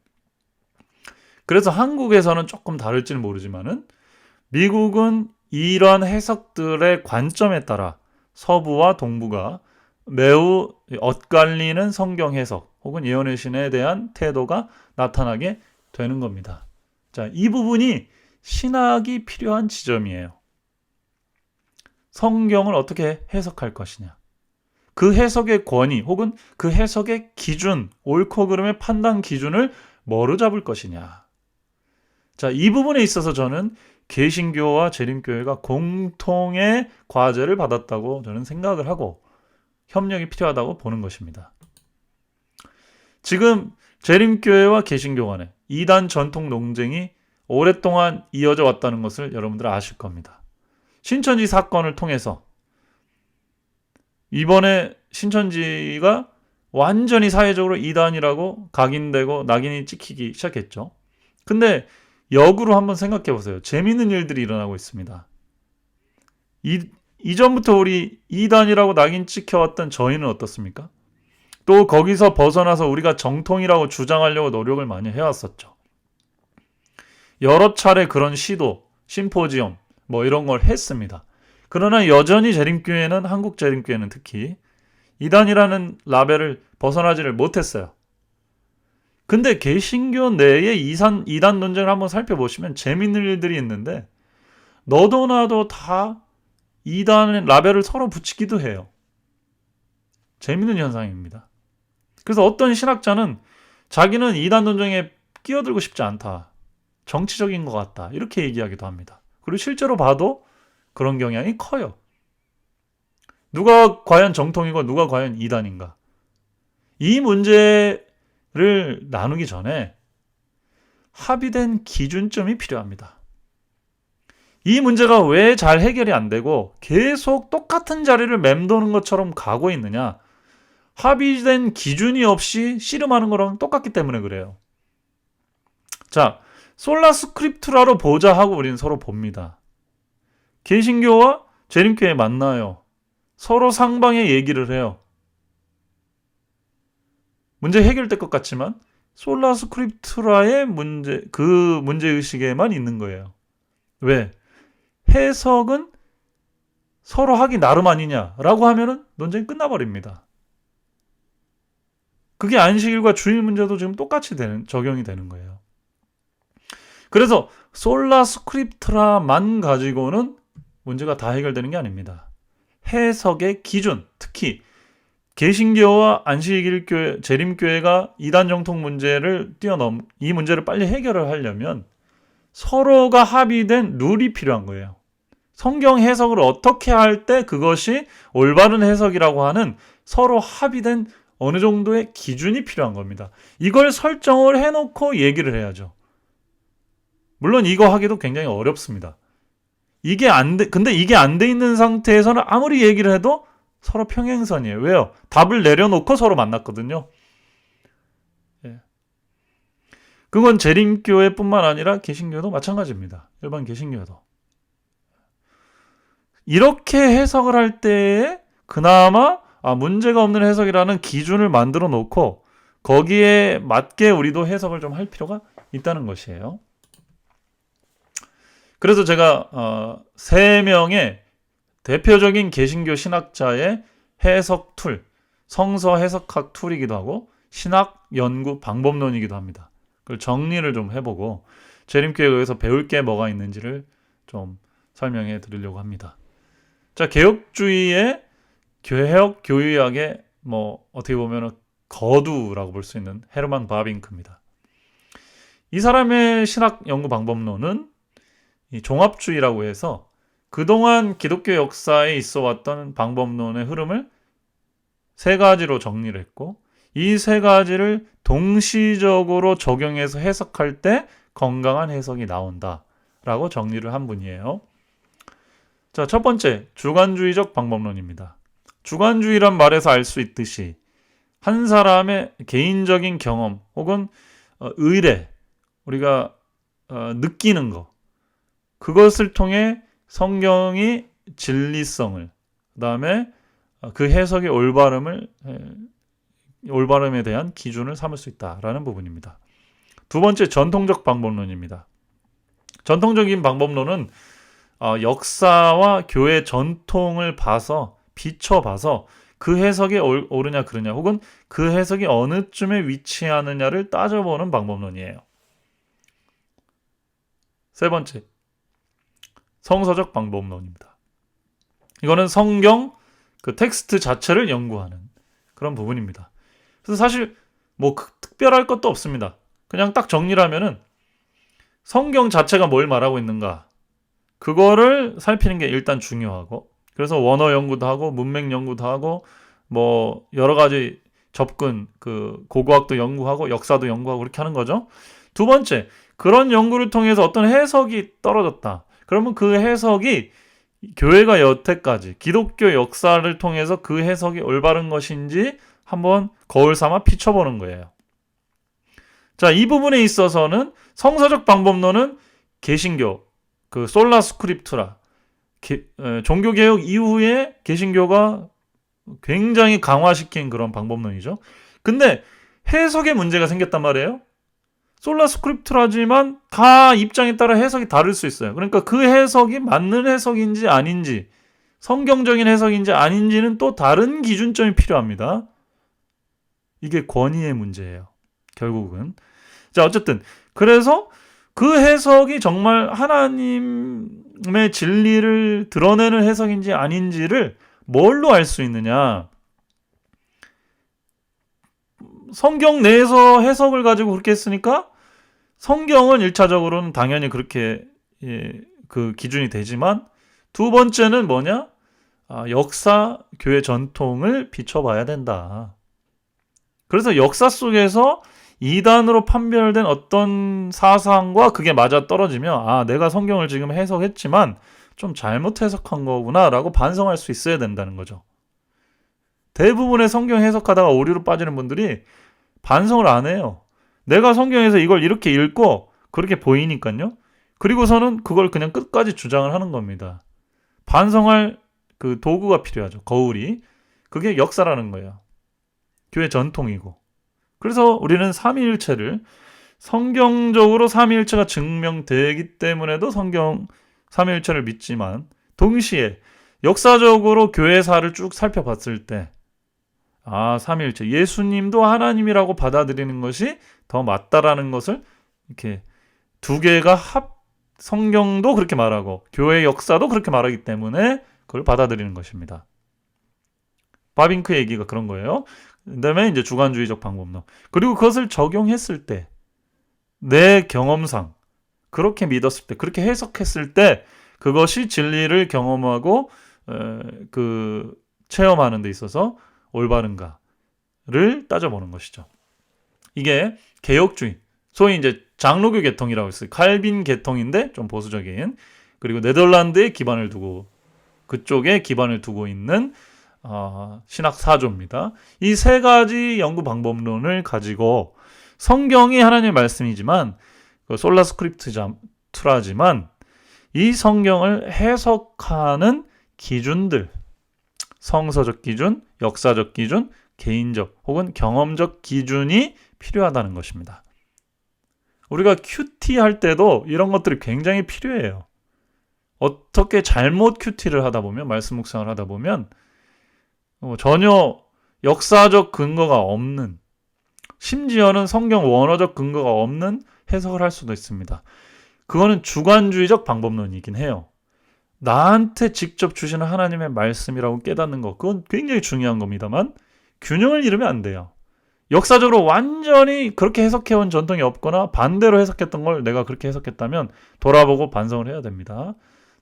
그래서 한국에서는 조금 다를지는 모르지만은 미국은 이런 해석들의 관점에 따라 서부와 동부가 매우 엇갈리는 성경 해석 혹은 예언의 신에 대한 태도가 나타나게 되는 겁니다. 자, 이 부분이 신학이 필요한 지점이에요. 성경을 어떻게 해석할 것이냐. 그 해석의 권위 혹은 그 해석의 기준, 옳고 그름의 판단 기준을 뭐로 잡을 것이냐. 자, 이 부분에 있어서 저는 개신교와 재림교회가 공통의 과제를 받았다고 저는 생각을 하고 협력이 필요하다고 보는 것입니다. 지금 재림교회와 개신교 간에 이단 전통 논쟁이 오랫동안 이어져 왔다는 것을 여러분들 아실 겁니다. 신천지 사건을 통해서 이번에 신천지가 완전히 사회적으로 이단이라고 각인되고 낙인이 찍히기 시작했죠. 근데 역으로 한번 생각해 보세요. 재미있는 일들이 일어나고 있습니다. 이전부터 우리 이단이라고 낙인 찍혀왔던 저희는 어떻습니까? 또 거기서 벗어나서 우리가 정통이라고 주장하려고 노력을 많이 해왔었죠. 여러 차례 그런 시도, 심포지엄 뭐 이런 걸 했습니다. 그러나 여전히 재림교회는 한국 재림교회는 특히 이단이라는 라벨을 벗어나지를 못했어요. 근데 개신교 내의 이단 논쟁을 한번 살펴보시면 재밌는 일들이 있는데 너도 나도 다 이단의 라벨을 서로 붙이기도 해요. 재밌는 현상입니다. 그래서 어떤 신학자는 자기는 이단 논쟁에 끼어들고 싶지 않다. 정치적인 것 같다. 이렇게 얘기하기도 합니다. 그리고 실제로 봐도 그런 경향이 커요. 누가 과연 정통이고 누가 과연 이단인가. 이 문제를 나누기 전에 합의된 기준점이 필요합니다. 이 문제가 왜 잘 해결이 안 되고 계속 똑같은 자리를 맴도는 것처럼 가고 있느냐. 합의된 기준이 없이 씨름하는 거랑 똑같기 때문에 그래요. 자, 솔라 스크립투라로 보자 하고 우리는 서로 봅니다. 개신교와 재림교회 만나요. 서로 상방의 얘기를 해요. 문제 해결될 것 같지만 솔라 스크립투라의 문제, 그 문제의식에만 있는 거예요. 왜? 해석은 서로 하기 나름 아니냐라고 하면은 논쟁이 끝나버립니다. 그게 안식일과 주일 문제도 지금 똑같이 적용이 되는 거예요. 그래서 솔라 스크립트라만 가지고는 문제가 다 해결되는 게 아닙니다. 해석의 기준, 특히 개신교와 안식일교회, 재림교회가 이단 정통 문제를 이 문제를 빨리 해결을 하려면 서로가 합의된 룰이 필요한 거예요. 성경 해석을 어떻게 할 때 그것이 올바른 해석이라고 하는 서로 합의된 어느 정도의 기준이 필요한 겁니다. 이걸 설정을 해놓고 얘기를 해야죠. 물론 이거 하기도 굉장히 어렵습니다. 근데 이게 안 돼 있는 상태에서는 아무리 얘기를 해도 서로 평행선이에요. 왜요? 답을 내려놓고 서로 만났거든요. 예. 그건 재림교회뿐만 아니라 개신교도 마찬가지입니다. 일반 개신교도. 이렇게 해석을 할 때에 그나마 문제가 없는 해석이라는 기준을 만들어 놓고 거기에 맞게 우리도 해석을 좀 할 필요가 있다는 것이에요. 그래서 제가 3명의 대표적인 개신교 신학자의 해석 툴, 성서 해석학 툴이기도 하고 신학 연구 방법론이기도 합니다. 그걸 정리를 좀 해보고 재림교회에 의해서 배울 게 뭐가 있는지를 좀 설명해 드리려고 합니다. 자, 개혁주의의 개혁 교의학의 어떻게 보면 거두라고 볼 수 있는 헤르만 바빙크입니다. 이 사람의 신학 연구 방법론은 이 종합주의라고 해서 그동안 기독교 역사에 있어 왔던 방법론의 흐름을 3가지로 정리를 했고 이 3가지를 동시적으로 적용해서 해석할 때 건강한 해석이 나온다라고 정리를 한 분이에요. 자, 첫 번째, 주관주의적 방법론입니다. 주관주의란 말에서 알 수 있듯이 한 사람의 개인적인 경험 혹은 의뢰, 우리가 느끼는 거, 그것을 통해 성경이 진리성을, 그다음에 그 해석의 올바름에 대한 기준을 삼을 수 있다라는 부분입니다. 두 번째, 전통적 방법론입니다. 전통적인 방법론은 역사와 교회 전통을 비춰봐서 그 해석이 옳으냐 그르냐, 혹은 그 해석이 어느 쯤에 위치하느냐를 따져보는 방법론이에요. 세 번째, 성서적 방법론입니다. 이거는 성경 그 텍스트 자체를 연구하는 그런 부분입니다. 그래서 사실 뭐 특별할 것도 없습니다. 그냥 딱 정리를 하면은 성경 자체가 뭘 말하고 있는가, 그거를 살피는 게 일단 중요하고, 그래서 원어 연구도 하고 문맥 연구도 하고 뭐 여러 가지 접근, 그 고고학도 연구하고 역사도 연구하고 그렇게 하는 거죠. 두 번째, 그런 연구를 통해서 어떤 해석이 떨어졌다. 그러면 그 해석이 교회가 여태까지 기독교 역사를 통해서 그 해석이 올바른 것인지 한번 거울 삼아 비춰보는 거예요. 자, 이 부분에 있어서는 성서적 방법론은 개신교, 그 솔라 스크립투라, 종교개혁 이후에 개신교가 굉장히 강화시킨 그런 방법론이죠. 근데 해석에 문제가 생겼단 말이에요. 솔라 스크립투라지만 다 입장에 따라 해석이 다를 수 있어요. 그러니까 그 해석이 맞는 해석인지 아닌지, 성경적인 해석인지 아닌지는 또 다른 기준점이 필요합니다. 이게 권위의 문제예요, 결국은. 자, 어쨌든 그래서 그 해석이 정말 하나님의 진리를 드러내는 해석인지 아닌지를 뭘로 알 수 있느냐? 성경 내에서 해석을 가지고 그렇게 했으니까 성경은 1차적으로는 당연히 그렇게 그 기준이 되지만, 두 번째는 뭐냐? 역사, 교회 전통을 비춰봐야 된다. 그래서 역사 속에서 이단으로 판별된 어떤 사상과 그게 맞아떨어지면 내가 성경을 지금 해석했지만 좀 잘못 해석한 거구나 라고 반성할 수 있어야 된다는 거죠. 대부분의 성경 해석하다가 오류로 빠지는 분들이 반성을 안 해요. 내가 성경에서 이걸 이렇게 읽고 그렇게 보이니까요. 그리고서는 그걸 그냥 끝까지 주장을 하는 겁니다. 반성할 그 도구가 필요하죠. 거울이. 그게 역사라는 거예요. 교회 전통이고. 그래서 우리는 삼위일체를, 성경적으로 삼위일체가 증명되기 때문에도 성경 삼위일체를 믿지만, 동시에 역사적으로 교회사를 쭉 살펴봤을 때 삼위일체, 예수님도 하나님이라고 받아들이는 것이 더 맞다라는 것을 이렇게 두 개가 성경도 그렇게 말하고 교회 역사도 그렇게 말하기 때문에 그걸 받아들이는 것입니다. 바빙크 얘기가 그런 거예요. 그다음에 이제 주관주의적 방법론. 그리고 그것을 적용했을 때, 내 경험상 그렇게 믿었을 때, 그렇게 해석했을 때 그것이 진리를 경험하고 그 체험하는 데 있어서 올바른가를 따져보는 것이죠. 이게 개혁주의, 소위 이제 장로교 계통이라고 했어요. 칼빈 계통인데 좀 보수적인, 그리고 네덜란드에 기반을 두고, 그쪽에 기반을 두고 있는 신학 사조입니다. 이 세 가지 연구 방법론을 가지고 성경이 하나님의 말씀이지만 솔라 스크립투라지만 이 성경을 해석하는 기준들, 성서적 기준, 역사적 기준, 개인적 혹은 경험적 기준이 필요하다는 것입니다. 우리가 큐티 할 때도 이런 것들이 굉장히 필요해요. 어떻게 잘못 큐티를 하다 보면, 말씀 묵상을 하다 보면 전혀 역사적 근거가 없는, 심지어는 성경 원어적 근거가 없는 해석을 할 수도 있습니다. 그거는 주관주의적 방법론이긴 해요. 나한테 직접 주시는 하나님의 말씀이라고 깨닫는 것, 그건 굉장히 중요한 겁니다만 균형을 잃으면 안 돼요. 역사적으로 완전히 그렇게 해석해온 전통이 없거나 반대로 해석했던 걸 내가 그렇게 해석했다면 돌아보고 반성을 해야 됩니다.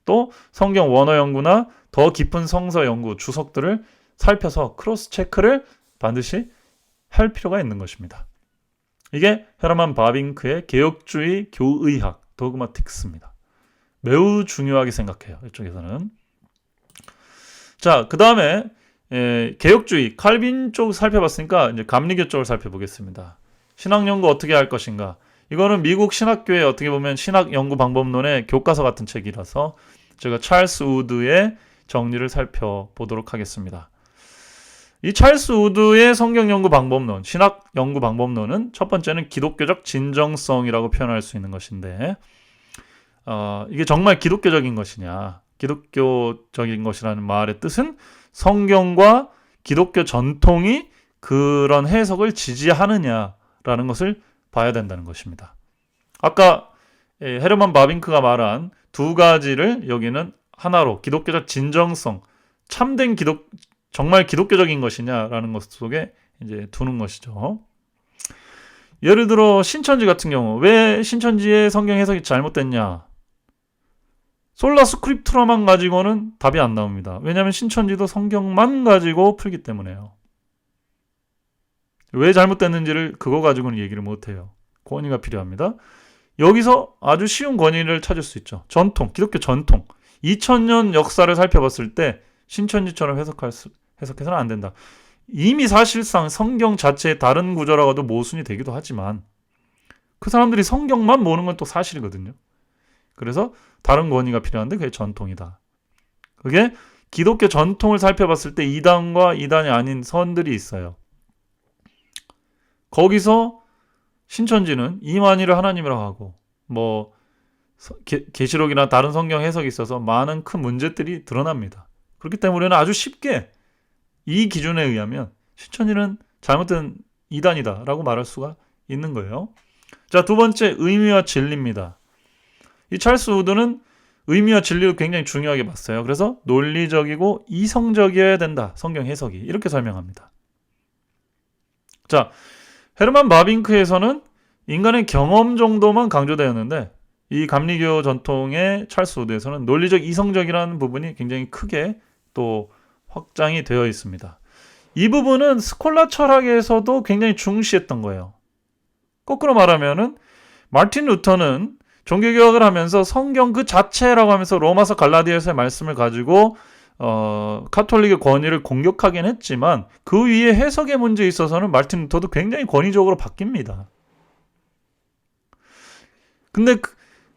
또 성경 원어 연구나 더 깊은 성서 연구, 주석들을 살펴서 크로스 체크를 반드시 할 필요가 있는 것입니다. 이게 헤르만 바빙크의 개혁주의 교의학, 도그마틱스입니다. 매우 중요하게 생각해요, 이쪽에서는. 자, 그 다음에 개혁주의, 칼빈 쪽 살펴봤으니까 이제 감리교 쪽을 살펴보겠습니다. 신학연구 어떻게 할 것인가. 이거는 미국 신학교의 어떻게 보면 신학연구 방법론의 교과서 같은 책이라서 제가 찰스 우드의 정리를 살펴보도록 하겠습니다. 이 찰스 우드의 성경 연구 방법론, 신학 연구 방법론은 첫 번째는 기독교적 진정성이라고 표현할 수 있는 것인데, 이게 정말 기독교적인 것이냐, 기독교적인 것이라는 말의 뜻은 성경과 기독교 전통이 그런 해석을 지지하느냐라는 것을 봐야 된다는 것입니다. 아까 헤르만 바빙크가 말한 두 가지를 여기는 하나로 기독교적 진정성, 참된 정말 기독교적인 것이냐라는 것 속에 이제 두는 것이죠. 예를 들어 신천지 같은 경우, 왜 신천지의 성경 해석이 잘못됐냐? 솔라 스크립투라만 가지고는 답이 안 나옵니다. 왜냐하면 신천지도 성경만 가지고 풀기 때문에요. 왜 잘못됐는지를 그거 가지고는 얘기를 못해요. 권위가 필요합니다. 여기서 아주 쉬운 권위를 찾을 수 있죠. 전통, 기독교 전통. 2000년 역사를 살펴봤을 때 신천지처럼 해석해서는 안 된다. 이미 사실상 성경 자체의 다른 구조라고도 모순이 되기도 하지만 그 사람들이 성경만 모으는 건 또 사실이거든요. 그래서 다른 권위가 필요한데 그게 전통이다. 그게 기독교 전통을 살펴봤을 때 이단과 이단이 아닌 선들이 있어요. 거기서 신천지는 이만희를 하나님이라고 하고 계시록이나 다른 성경 해석이 있어서 많은 큰 문제들이 드러납니다. 그렇기 때문에 아주 쉽게 이 기준에 의하면 신천지는 잘못된 이단이다라고 말할 수가 있는 거예요. 자, 두 번째, 의미와 진리입니다. 이 찰스 우드는 의미와 진리를 굉장히 중요하게 봤어요. 그래서 논리적이고 이성적이어야 된다, 성경 해석이. 이렇게 설명합니다. 자, 헤르만 바빙크에서는 인간의 경험 정도만 강조되었는데 이 감리교 전통의 찰스 우드에서는 논리적 이성적이라는 부분이 굉장히 크게 또 확장이 되어 있습니다. 이 부분은 스콜라 철학에서도 굉장히 중시했던 거예요. 거꾸로 말하면은 마르틴 루터는 종교개혁을 하면서 성경 그 자체라고 하면서 로마서 갈라디아서의 말씀을 가지고 카톨릭의 권위를 공격하긴 했지만 그 위에 해석의 문제에 있어서는 마르틴 루터도 굉장히 권위적으로 바뀝니다. 근데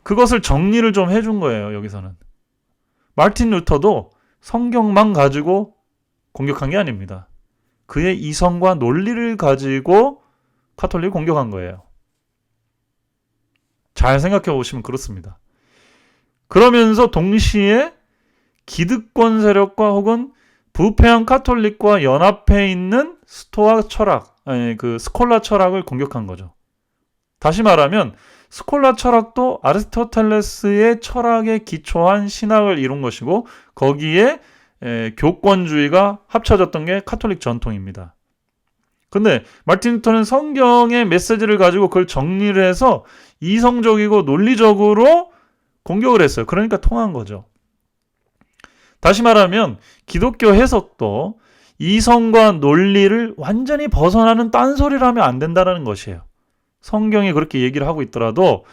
그것을 정리를 좀 해준 거예요. 여기서는 마르틴 루터도 성경만 가지고 공격한 게 아닙니다. 그의 이성과 논리를 가지고 카톨릭을 공격한 거예요. 잘 생각해 보시면 그렇습니다. 그러면서 동시에 기득권 세력과 혹은 부패한 카톨릭과 연합해 있는 스토아 철학, 그 스콜라 철학을 공격한 거죠. 다시 말하면 스콜라 철학도 아리스토텔레스의 철학에 기초한 신학을 이룬 것이고 거기에 교권주의가 합쳐졌던 게 카톨릭 전통입니다. 근데 마르틴 루터는 성경의 메시지를 가지고 그걸 정리를 해서 이성적이고 논리적으로 공격을 했어요. 그러니까 통한 거죠. 다시 말하면 기독교 해석도 이성과 논리를 완전히 벗어나는 딴소리를 하면 안 된다는 것이에요. 성경이 그렇게 얘기를 하고 있더라도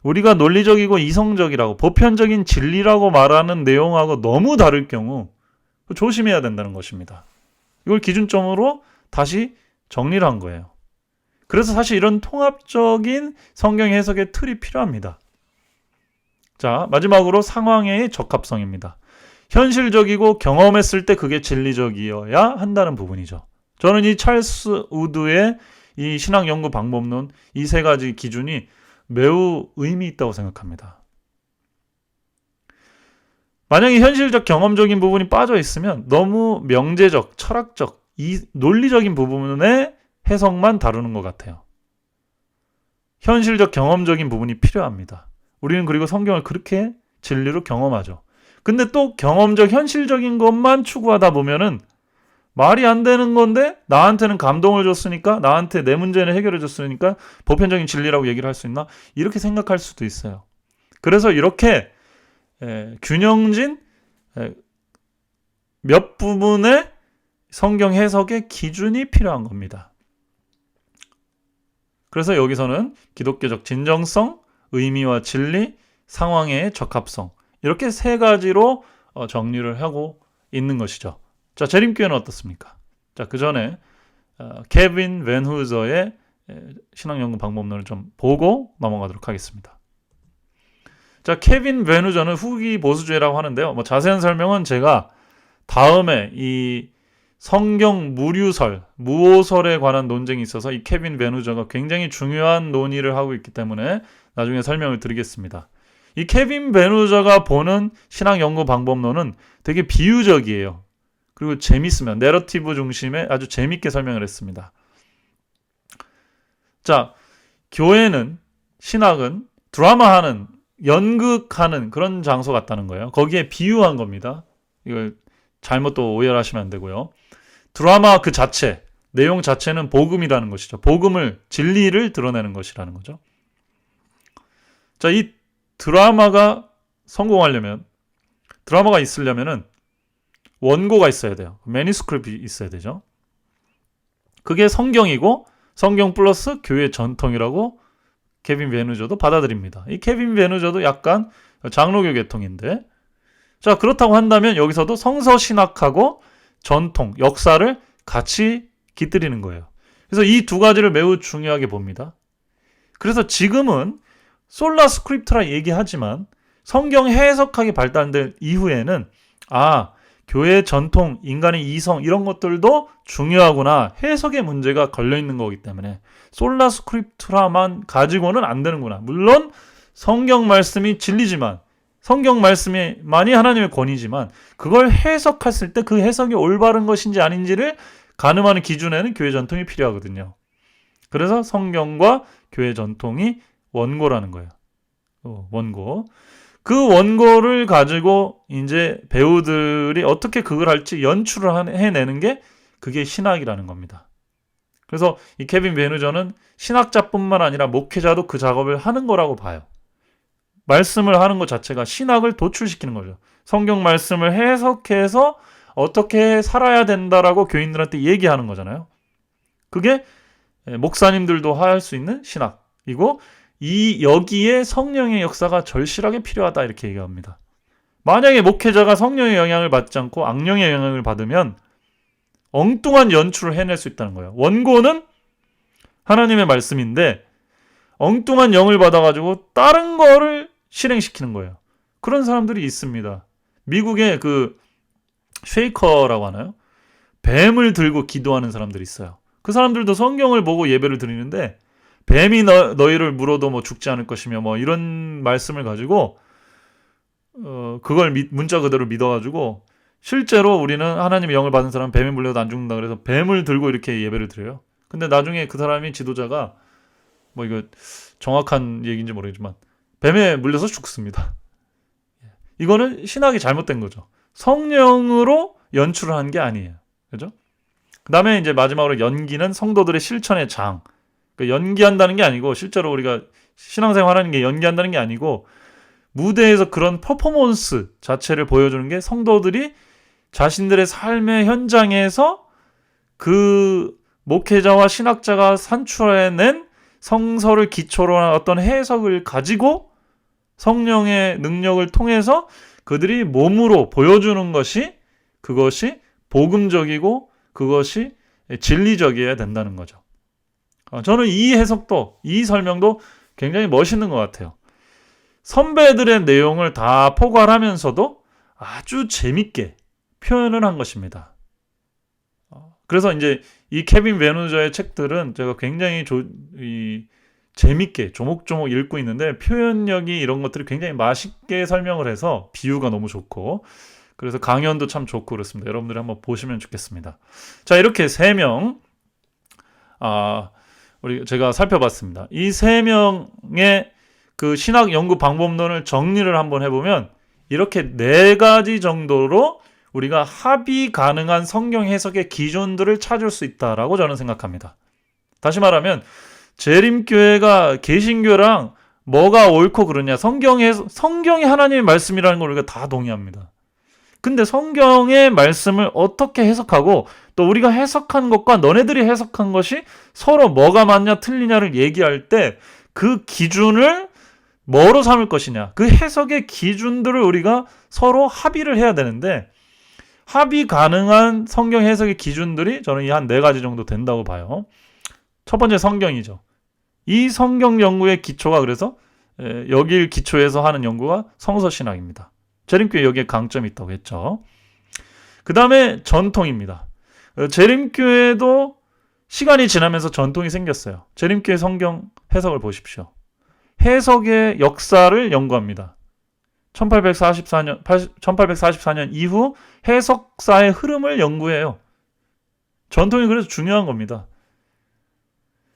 우리가 논리적이고 이성적이라고 보편적인 진리라고 말하는 내용하고 너무 다를 경우 조심해야 된다는 것입니다. 이걸 기준점으로 다시 정리를 한 거예요. 그래서 사실 이런 통합적인 성경 해석의 틀이 필요합니다. 자, 마지막으로 상황의 적합성입니다. 현실적이고 경험했을 때 그게 진리적이어야 한다는 부분이죠. 저는 이 찰스 우드의 이 신학 연구 방법론, 이 세 가지 기준이 매우 의미 있다고 생각합니다. 만약에 현실적 경험적인 부분이 빠져 있으면 너무 명제적, 철학적, 논리적인 부분의 해석만 다루는 것 같아요. 현실적 경험적인 부분이 필요합니다. 우리는 그리고 성경을 그렇게 진리로 경험하죠. 근데 또 경험적, 현실적인 것만 추구하다 보면은 말이 안 되는 건데 나한테는 감동을 줬으니까, 나한테 내 문제는 해결해 줬으니까 보편적인 진리라고 얘기를 할 수 있나? 이렇게 생각할 수도 있어요. 그래서 이렇게 균형진 몇 부분의 성경 해석의 기준이 필요한 겁니다. 그래서 여기서는 기독교적 진정성, 의미와 진리, 상황의 적합성, 이렇게 세 가지로 정리를 하고 있는 것이죠. 자, 재림교회는 어떻습니까? 자, 그 전에 케빈 벤 후저의 신학연구 방법론을 좀 보고 넘어가도록 하겠습니다. 자, 케빈 벤 후저는 후기 보수주의라고 하는데요. 자세한 설명은 제가 다음에 이 성경 무류설, 무오설에 관한 논쟁이 있어서 이 케빈 베누저가 굉장히 중요한 논의를 하고 있기 때문에 나중에 설명을 드리겠습니다. 이 케빈 베누저가 보는 신학 연구 방법론은 되게 비유적이에요. 그리고 재밌으면 내러티브 중심의 아주 재밌게 설명을 했습니다. 자, 교회는, 신학은 드라마하는, 연극하는 그런 장소 같다는 거예요. 거기에 비유한 겁니다. 이걸 잘못 또 오해하시면 안 되고요. 드라마 그 자체, 내용 자체는 복음이라는 것이죠. 복음을, 진리를 드러내는 것이라는 거죠. 자, 이 드라마가 성공하려면, 드라마가 있으려면은 원고가 있어야 돼요. 매니스크립트가 있어야 되죠. 그게 성경이고 성경 플러스 교회 전통이라고 케빈 베누저도 받아들입니다. 이 케빈 베누저도 약간 장로교 계통인데, 자, 그렇다고 한다면 여기서도 성서신학하고 전통, 역사를 같이 깃들이는 거예요. 그래서 이 두 가지를 매우 중요하게 봅니다. 그래서 지금은 솔라 스크립트라 얘기하지만 성경 해석학이 발달된 이후에는 교회 전통, 인간의 이성 이런 것들도 중요하구나. 해석의 문제가 걸려있는 거기 때문에 솔라 스크립트라만 가지고는 안 되는구나. 물론 성경 말씀이 진리지만, 성경 말씀이 많이 하나님의 권위지만 그걸 해석했을 때 그 해석이 올바른 것인지 아닌지를 가늠하는 기준에는 교회 전통이 필요하거든요. 그래서 성경과 교회 전통이 원고라는 거예요. 원고. 그 원고를 가지고 이제 배우들이 어떻게 그걸 할지 연출을 해내는 게 그게 신학이라는 겁니다. 그래서 이 케빈 베누저는 신학자뿐만 아니라 목회자도 그 작업을 하는 거라고 봐요. 말씀을 하는 것 자체가 신학을 도출시키는 거죠. 성경 말씀을 해석해서 어떻게 살아야 된다라고 교인들한테 얘기하는 거잖아요. 그게 목사님들도 할 수 있는 신학이고, 여기에 성령의 역사가 절실하게 필요하다 이렇게 얘기합니다. 만약에 목회자가 성령의 영향을 받지 않고 악령의 영향을 받으면 엉뚱한 연출을 해낼 수 있다는 거예요. 원고는 하나님의 말씀인데 엉뚱한 영을 받아가지고 다른 거를 실행시키는 거예요. 그런 사람들이 있습니다. 미국의 그 쉐이커라고 하나요? 뱀을 들고 기도하는 사람들이 있어요. 그 사람들도 성경을 보고 예배를 드리는데 뱀이 너희를 물어도 뭐 죽지 않을 것이며 뭐 이런 말씀을 가지고 그걸 문자 그대로 믿어가지고 실제로 우리는 하나님의 영을 받은 사람은 뱀에 물려도 안 죽는다 그래서 뱀을 들고 이렇게 예배를 드려요. 근데 나중에 그 사람이 지도자가 뭐 이거 정확한 얘기인지 모르겠지만 뱀에 물려서 죽습니다. 이거는 신학이 잘못된 거죠. 성령으로 연출을 한 게 아니에요. 그죠? 그 다음에 이제 마지막으로 연기는 성도들의 실천의 장. 그러니까 연기한다는 게 아니고 실제로 우리가 신앙생활 하는 게 연기한다는 게 아니고 무대에서 그런 퍼포먼스 자체를 보여주는 게 성도들이 자신들의 삶의 현장에서 그 목회자와 신학자가 산출해낸 성서를 기초로 한 어떤 해석을 가지고 성령의 능력을 통해서 그들이 몸으로 보여주는 것이, 그것이 복음적이고 그것이 진리적이어야 된다는 거죠. 저는 이 해석도, 이 설명도 굉장히 멋있는 것 같아요. 선배들의 내용을 다 포괄하면서도 아주 재밌게 표현을 한 것입니다. 그래서 이제 이 케빈 베누저의 책들은 제가 굉장히 재밌게 조목조목 읽고 있는데 표현력이 이런 것들이 굉장히 맛있게 설명을 해서 비유가 너무 좋고 그래서 강연도 참 좋고 그렇습니다. 여러분들이 한번 보시면 좋겠습니다. 자, 이렇게 3명 제가 살펴봤습니다. 이 3명의 그 신학 연구 방법론을 정리를 한번 해보면 이렇게 4가지 정도로 우리가 합의 가능한 성경 해석의 기준들을 찾을 수 있다라고 저는 생각합니다. 다시 말하면 재림교회가 개신교랑 뭐가 옳고 그러냐, 성경이 하나님의 말씀이라는 걸 우리가 다 동의합니다. 근데 성경의 말씀을 어떻게 해석하고 또 우리가 해석한 것과 너네들이 해석한 것이 서로 뭐가 맞냐 틀리냐를 얘기할 때 그 기준을 뭐로 삼을 것이냐, 그 해석의 기준들을 우리가 서로 합의를 해야 되는데 합의 가능한 성경 해석의 기준들이 저는 이 한 4가지 정도 된다고 봐요. 첫 번째 성경이죠. 이 성경 연구의 기초가 그래서 여길 기초해서 하는 연구가 성서신학입니다. 재림교회 여기에 강점이 있다고 했죠. 그 다음에 전통입니다. 재림교회도 시간이 지나면서 전통이 생겼어요. 재림교회 성경 해석을 보십시오. 해석의 역사를 연구합니다. 1844년 이후 해석사의 흐름을 연구해요. 전통이 그래서 중요한 겁니다.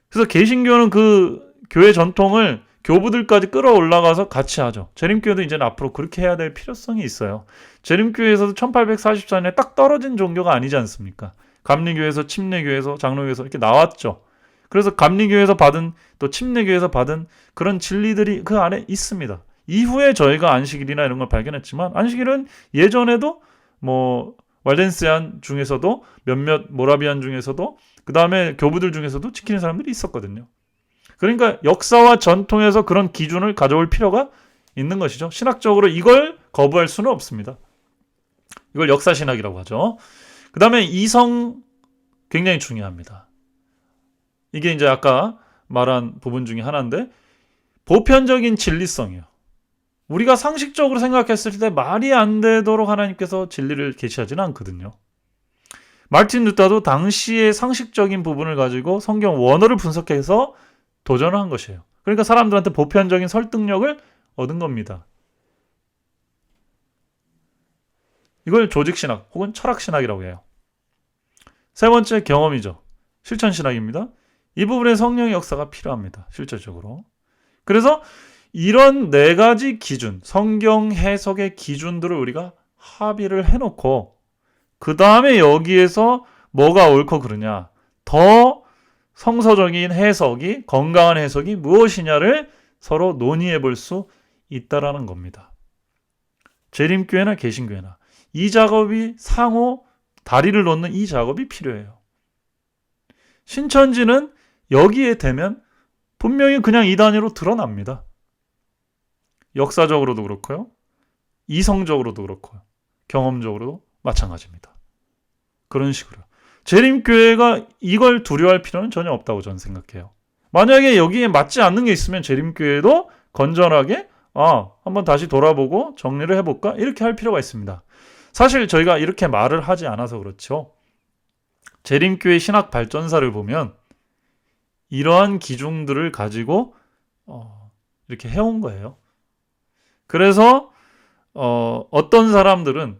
그래서 개신교는 그 교회 전통을 교부들까지 끌어올라가서 같이 하죠. 재림교회도 이제는 앞으로 그렇게 해야 될 필요성이 있어요. 재림교회에서도 1844년에 딱 떨어진 종교가 아니지 않습니까? 감리교회에서, 침례교회에서, 장로교회에서 이렇게 나왔죠. 그래서 감리교회에서 받은, 또 침례교회에서 받은 그런 진리들이 그 안에 있습니다. 이후에 저희가 안식일이나 이런 걸 발견했지만, 안식일은 예전에도 왈덴시안 중에서도 몇몇 모라비안 중에서도 그 다음에 교부들 중에서도 지키는 사람들이 있었거든요. 그러니까 역사와 전통에서 그런 기준을 가져올 필요가 있는 것이죠. 신학적으로 이걸 거부할 수는 없습니다. 이걸 역사신학이라고 하죠. 그 다음에 이성 굉장히 중요합니다. 이게 이제 아까 말한 부분 중에 하나인데, 보편적인 진리성이에요. 우리가 상식적으로 생각했을 때 말이 안 되도록 하나님께서 진리를 계시하지는 않거든요. 마르틴 루터도 당시의 상식적인 부분을 가지고 성경 원어를 분석해서 도전을 한 것이에요. 그러니까 사람들한테 보편적인 설득력을 얻은 겁니다. 이걸 조직신학 혹은 철학신학이라고 해요. 세 번째, 경험이죠. 실천신학입니다. 이 부분에 성령의 역사가 필요합니다. 실질적으로. 그래서 이런 네 가지 기준, 성경 해석의 기준들을 우리가 합의를 해놓고 그 다음에 여기에서 뭐가 옳고 그르냐, 더 성서적인 해석이, 건강한 해석이 무엇이냐를 서로 논의해 볼 수 있다라는 겁니다. 재림교회나 개신교회나 이 작업이 상호 다리를 놓는 이 작업이 필요해요. 신천지는 여기에 되면 분명히 그냥 이 단위로 드러납니다. 역사적으로도 그렇고요. 이성적으로도 그렇고요. 경험적으로도 마찬가지입니다. 그런 식으로. 재림교회가 이걸 두려워할 필요는 전혀 없다고 저는 생각해요. 만약에 여기에 맞지 않는 게 있으면 재림교회도 건전하게 한번 다시 돌아보고 정리를 해볼까? 이렇게 할 필요가 있습니다. 사실 저희가 이렇게 말을 하지 않아서 그렇죠. 재림교회 신학 발전사를 보면 이러한 기준들을 가지고 이렇게 해온 거예요. 그래서 어떤 사람들은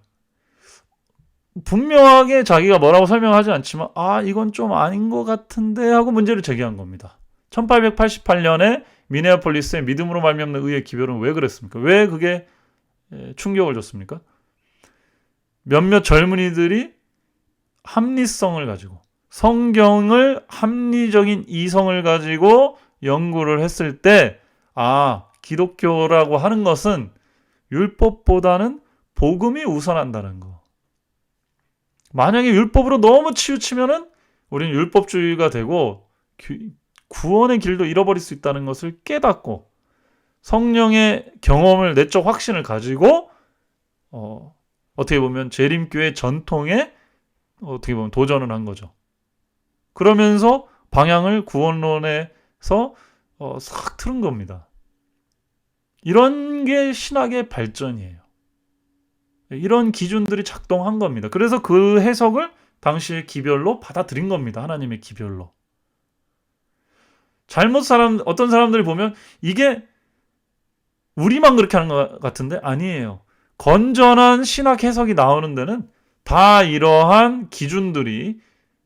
분명하게 자기가 뭐라고 설명하지 않지만 이건 좀 아닌 것 같은데 하고 문제를 제기한 겁니다. 1888년에 미네아폴리스의 믿음으로 말미암는 의의 기별은 왜 그랬습니까? 왜 그게 충격을 줬습니까? 몇몇 젊은이들이 합리성을 가지고, 성경을 합리적인 이성을 가지고 연구를 했을 때 기독교라고 하는 것은 율법보다는 복음이 우선한다는 거. 만약에 율법으로 너무 치우치면은 우리는 율법주의가 되고 구원의 길도 잃어버릴 수 있다는 것을 깨닫고 성령의 경험을, 내적 확신을 가지고 어떻게 보면 재림교회 전통에 어떻게 보면 도전을 한 거죠. 그러면서 방향을 구원론에서 싹 틀은 겁니다. 이런 게 신학의 발전이에요. 이런 기준들이 작동한 겁니다. 그래서 그 해석을 당시의 기별로 받아들인 겁니다. 하나님의 기별로. 어떤 사람들이 보면 이게 우리만 그렇게 하는 것 같은데 아니에요. 건전한 신학 해석이 나오는 데는 다 이러한 기준들이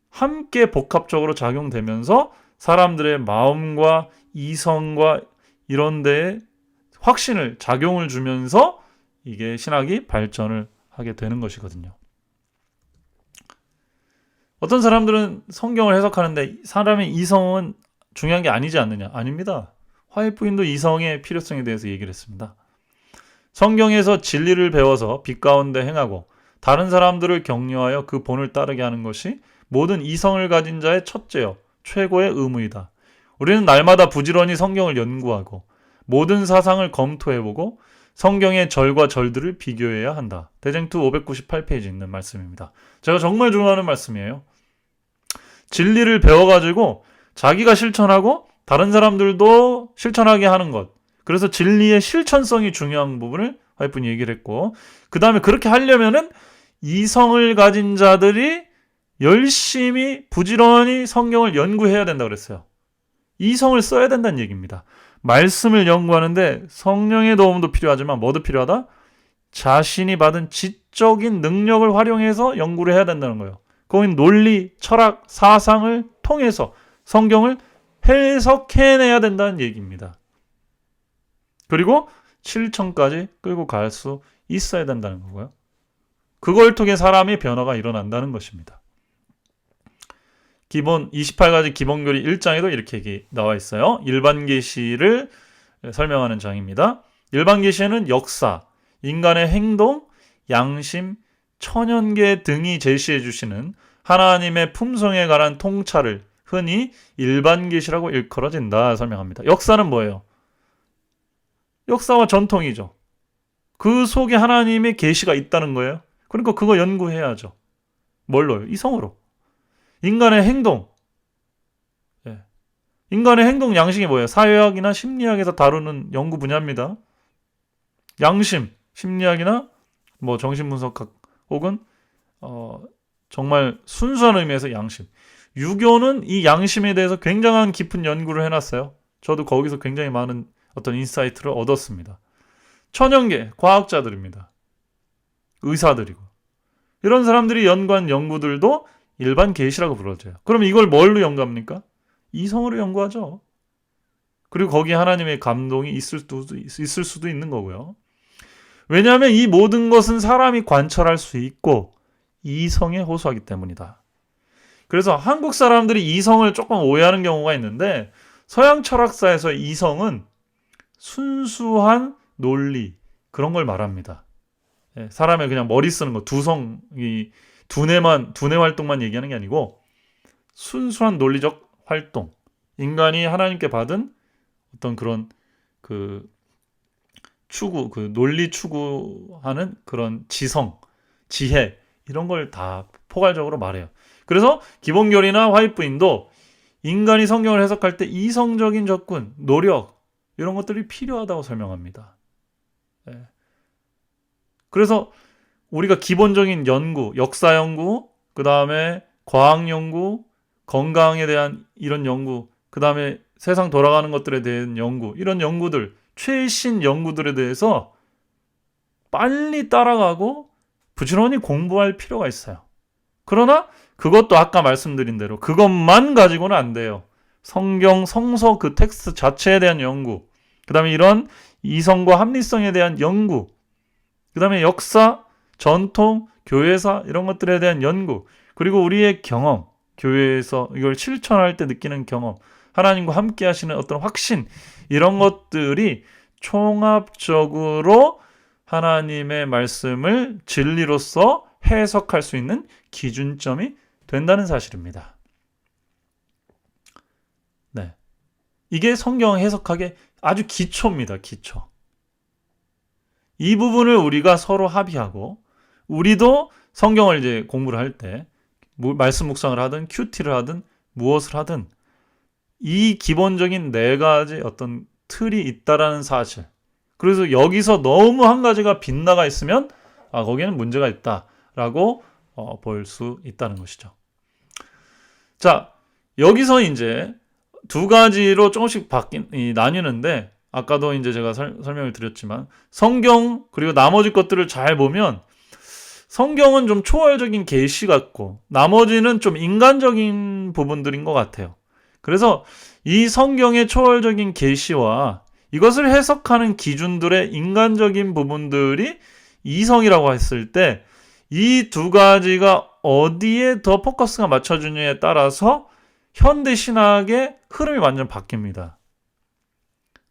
함께 복합적으로 작용되면서 사람들의 마음과 이성과 이런 데에 확신을, 작용을 주면서 이게 신학이 발전을 하게 되는 것이거든요. 어떤 사람들은 성경을 해석하는데 사람의 이성은 중요한 게 아니지 않느냐? 아닙니다. 화이트 부인도 이성의 필요성에 대해서 얘기를 했습니다. 성경에서 진리를 배워서 빛 가운데 행하고 다른 사람들을 격려하여 그 본을 따르게 하는 것이 모든 이성을 가진 자의 첫째요 최고의 의무이다. 우리는 날마다 부지런히 성경을 연구하고 모든 사상을 검토해보고 성경의 절과 절들을 비교해야 한다. 대쟁투 598페이지 있는 말씀입니다. 제가 정말 좋아하는 말씀이에요. 진리를 배워가지고 자기가 실천하고 다른 사람들도 실천하게 하는 것. 그래서 진리의 실천성이 중요한 부분을 화이트분이 얘기를 했고, 그 다음에 그렇게 하려면은 이성을 가진 자들이 열심히 부지런히 성경을 연구해야 된다고 그랬어요. 이성을 써야 된다는 얘기입니다. 말씀을 연구하는데 성령의 도움도 필요하지만 뭐도 필요하다? 자신이 받은 지적인 능력을 활용해서 연구를 해야 된다는 거예요. 거긴 논리, 철학, 사상을 통해서 성경을 해석해내야 된다는 얘기입니다. 그리고 실천까지 끌고 갈 수 있어야 된다는 거고요. 그걸 통해 사람의 변화가 일어난다는 것입니다. 기본 28가지 기본교리 1장에도 이렇게 나와 있어요. 일반 계시를 설명하는 장입니다. 일반 계시에는 역사, 인간의 행동, 양심, 천연계 등이 제시해 주시는 하나님의 품성에 관한 통찰을 흔히 일반 계시라고 일컬어진다 설명합니다. 역사는 뭐예요? 역사와 전통이죠. 그 속에 하나님의 계시가 있다는 거예요. 그러니까 그거 연구해야죠. 뭘로요? 이성으로. 인간의 행동. 인간의 행동 양식이 뭐예요? 사회학이나 심리학에서 다루는 연구 분야입니다. 양심, 심리학이나 뭐 정신분석학 혹은 정말 순수한 의미에서 양심. 유교는 이 양심에 대해서 굉장한 깊은 연구를 해놨어요. 저도 거기서 굉장히 많은 어떤 인사이트를 얻었습니다. 천연계 과학자들입니다. 의사들이고 이런 사람들이 연구한 연구들도 일반 계시라고 불러져요. 그럼 이걸 뭘로 연구합니까? 이성으로 연구하죠. 그리고 거기에 하나님의 감동이 있을 수도 있는 거고요. 왜냐하면 이 모든 것은 사람이 관철할 수 있고 이성에 호소하기 때문이다. 그래서 한국 사람들이 이성을 조금 오해하는 경우가 있는데 서양 철학사에서 이성은 순수한 논리 그런 걸 말합니다. 사람의 그냥 머리 쓰는 거, 두뇌 활동만 얘기하는 게 아니고 순수한 논리적 활동, 인간이 하나님께 받은 어떤 그런 논리 추구하는 그런 지성, 지혜 이런 걸 다 포괄적으로 말해요. 그래서 기본교리나 화이트인도 인간이 성경을 해석할 때 이성적인 접근, 노력 이런 것들이 필요하다고 설명합니다. 그래서 우리가 기본적인 연구, 역사 연구, 그 다음에 과학 연구, 건강에 대한 이런 연구, 그 다음에 세상 돌아가는 것들에 대한 연구, 이런 연구들, 최신 연구들에 대해서 빨리 따라가고 부지런히 공부할 필요가 있어요. 그러나 그것도 아까 말씀드린 대로 그것만 가지고는 안 돼요. 성경, 성서 그 텍스트 자체에 대한 연구, 그 다음에 이런 이성과 합리성에 대한 연구, 그 다음에 역사, 전통, 교회사 이런 것들에 대한 연구, 그리고 우리의 경험, 교회에서 이걸 실천할 때 느끼는 경험, 하나님과 함께 하시는 어떤 확신 이런 것들이 총합적으로 하나님의 말씀을 진리로서 해석할 수 있는 기준점이 된다는 사실입니다. 네, 이게 성경 해석학의 아주 기초입니다. 기초. 이 부분을 우리가 서로 합의하고 우리도 성경을 이제 공부를 할 때 말씀 묵상을 하든 큐티를 하든 무엇을 하든 이 기본적인 네 가지 어떤 틀이 있다라는 사실. 그래서 여기서 너무 한 가지가 빗나가 있으면 거기에는 문제가 있다라고 볼 수 있다는 것이죠. 자, 여기서 이제 두 가지로 조금씩 나뉘는데 아까도 이제 제가 설명을 드렸지만 성경 그리고 나머지 것들을 잘 보면 성경은 좀 초월적인 계시 같고 나머지는 좀 인간적인 부분들인 것 같아요. 그래서 이 성경의 초월적인 계시와 이것을 해석하는 기준들의 인간적인 부분들이 이성이라고 했을 때 이 두 가지가 어디에 더 포커스가 맞춰주느냐에 따라서 현대 신학의 흐름이 완전 바뀝니다.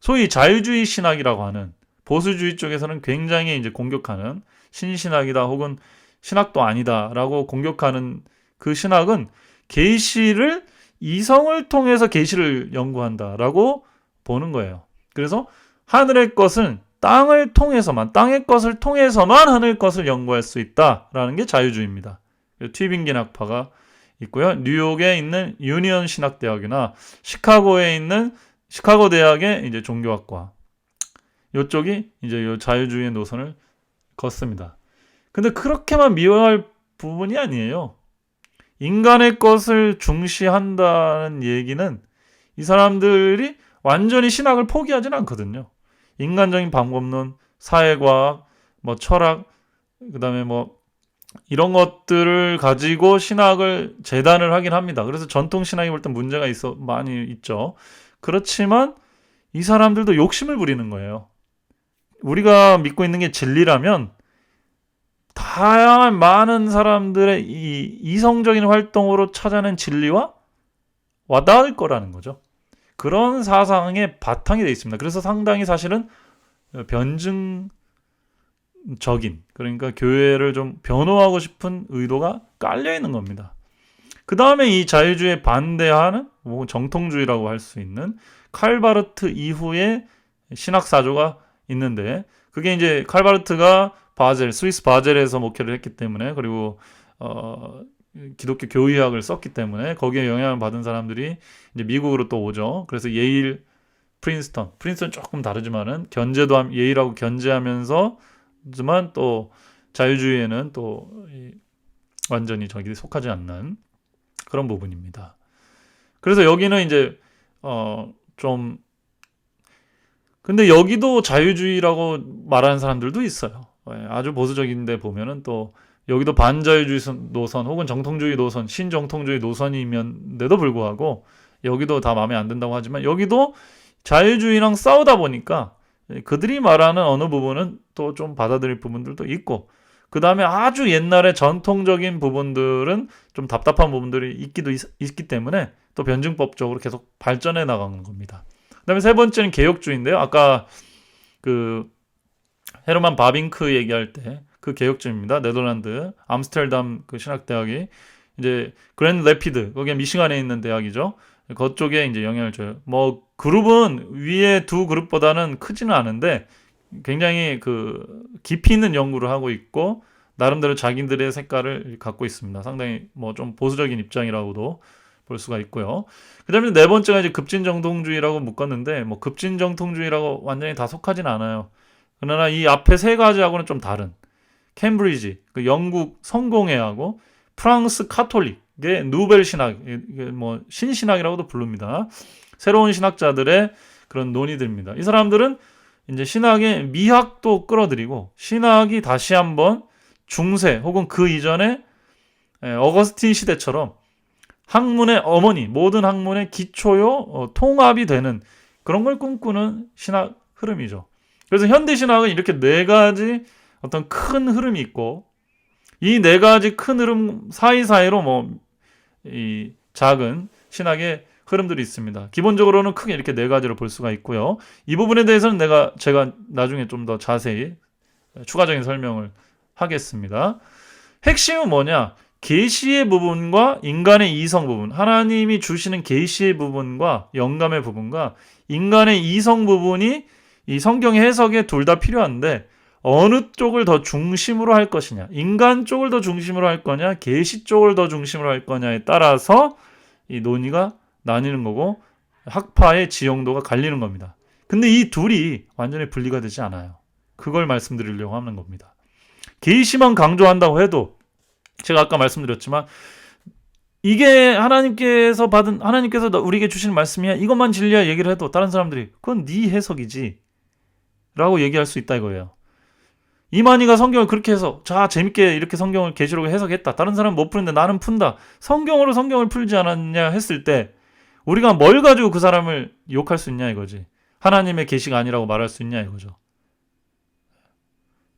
소위 자유주의 신학이라고 하는 보수주의 쪽에서는 굉장히 이제 공격하는 신신학이다 혹은 신학도 아니다라고 공격하는 그 신학은 계시를 이성을 통해서 계시를 연구한다라고 보는 거예요. 그래서 하늘의 것은 땅의 것을 통해서만 하늘 것을 연구할 수 있다라는 게 자유주의입니다. 튜빙겐 학파가 있고요. 뉴욕에 있는 유니언 신학대학이나 시카고에 있는 시카고 대학의 이제 종교학과 이쪽이 이제 이 자유주의의 노선을 걷습니다. 근데 그렇게만 미워할 부분이 아니에요. 인간의 것을 중시한다는 얘기는 이 사람들이 완전히 신학을 포기하진 않거든요. 인간적인 방법론, 사회과학, 뭐 철학, 그다음에 뭐 이런 것들을 가지고 신학을 재단을 하긴 합니다. 그래서 전통 신학이 볼 때 문제가 많이 있죠. 그렇지만 이 사람들도 욕심을 부리는 거예요. 우리가 믿고 있는 게 진리라면 다양한 많은 사람들의 이 이성적인 활동으로 찾아낸 진리와 와닿을 거라는 거죠. 그런 사상의 바탕이 되어 있습니다. 그래서 상당히 사실은 변증적인, 그러니까 교회를 좀 변호하고 싶은 의도가 깔려 있는 겁니다. 그 다음에 이 자유주의에 반대하는 정통주의라고 할 수 있는 칼바르트 이후의 신학사조가 있는데, 그게 이제 칼바르트가 스위스 바젤에서 목회를 했기 때문에, 그리고 기독교 교의학을 썼기 때문에 거기에 영향을 받은 사람들이 이제 미국으로 또 오죠. 그래서 예일, 프린스턴 조금 다르지만은 예일하고 견제하면서지만 또 자유주의에는 또 완전히 저기 속하지 않는 그런 부분입니다. 그래서 여기는 이제 좀 근데 여기도 자유주의라고 말하는 사람들도 있어요. 아주 보수적인데 보면은 또 여기도 반자유주의 노선 혹은 정통주의 노선, 신정통주의 노선임에도 불구하고 여기도 다 마음에 안 든다고 하지만 여기도 자유주의랑 싸우다 보니까 그들이 말하는 어느 부분은 또 좀 받아들일 부분들도 있고, 그 다음에 아주 옛날에 전통적인 부분들은 좀 답답한 부분들이 있기 때문에 또 변증법적으로 계속 발전해 나가는 겁니다. 그 다음에 세 번째는 개혁주의인데요. 아까 그 헤르만 바빙크 얘기할 때 그 개혁주의입니다. 네덜란드 암스테르담 그 신학대학이 이제 그랜드 레피드, 거기에 미시간에 있는 대학이죠. 그쪽에 이제 영향을 줘요. 뭐 그룹은 위에 두 그룹보다는 크지는 않은데 굉장히 그 깊이 있는 연구를 하고 있고 나름대로 자기들의 색깔을 갖고 있습니다. 상당히 뭐 좀 보수적인 입장이라고도 볼 수가 있고요. 그다음에 네 번째가 이제 급진정통주의라고 묶었는데 뭐 급진정통주의라고 완전히 다 속하진 않아요. 그러나 이 앞에 세 가지하고는 좀 다른 캠브리지, 그 영국 성공회하고 프랑스 카톨릭의 누벨 신학, 뭐 신신학이라고도 부릅니다. 새로운 신학자들의 그런 논의들입니다. 이 사람들은 이제 신학의 미학도 끌어들이고 신학이 다시 한번 중세 혹은 그 이전에 어거스틴 시대처럼 학문의 어머니, 모든 학문의 기초요 통합이 되는 그런 걸 꿈꾸는 신학 흐름이죠. 그래서 현대 신학은 이렇게 네 가지 어떤 큰 흐름이 있고 이 네 가지 큰 흐름 사이사이로 이 작은 신학의 흐름들이 있습니다. 기본적으로는 크게 이렇게 네 가지로 볼 수가 있고요. 이 부분에 대해서는 제가 나중에 좀 더 자세히 추가적인 설명을 하겠습니다. 핵심은 뭐냐? 계시의 부분과 인간의 이성 부분, 하나님이 주시는 계시의 부분과 영감의 부분과 인간의 이성 부분이 이 성경 해석에 둘 다 필요한데 어느 쪽을 더 중심으로 할 것이냐, 인간 쪽을 더 중심으로 할 거냐, 계시 쪽을 더 중심으로 할 거냐에 따라서 이 논의가 나뉘는 거고 학파의 지형도가 갈리는 겁니다. 근데 이 둘이 완전히 분리가 되지 않아요. 그걸 말씀드리려고 하는 겁니다. 계시만 강조한다고 해도 제가 아까 말씀드렸지만 이게 하나님께서 우리에게 주시는 말씀이야, 이것만 진리야 얘기를 해도 다른 사람들이 그건 네 해석이지 라고 얘기할 수 있다 이거예요. 이만희가 성경을 그렇게 해서 자 재밌게 이렇게 성경을 계시록에 해석했다. 다른 사람은 못 푸는데 나는 푼다. 성경으로 성경을 풀지 않았냐 했을 때 우리가 뭘 가지고 그 사람을 욕할 수 있냐 이거지. 하나님의 계시가 아니라고 말할 수 있냐 이거죠.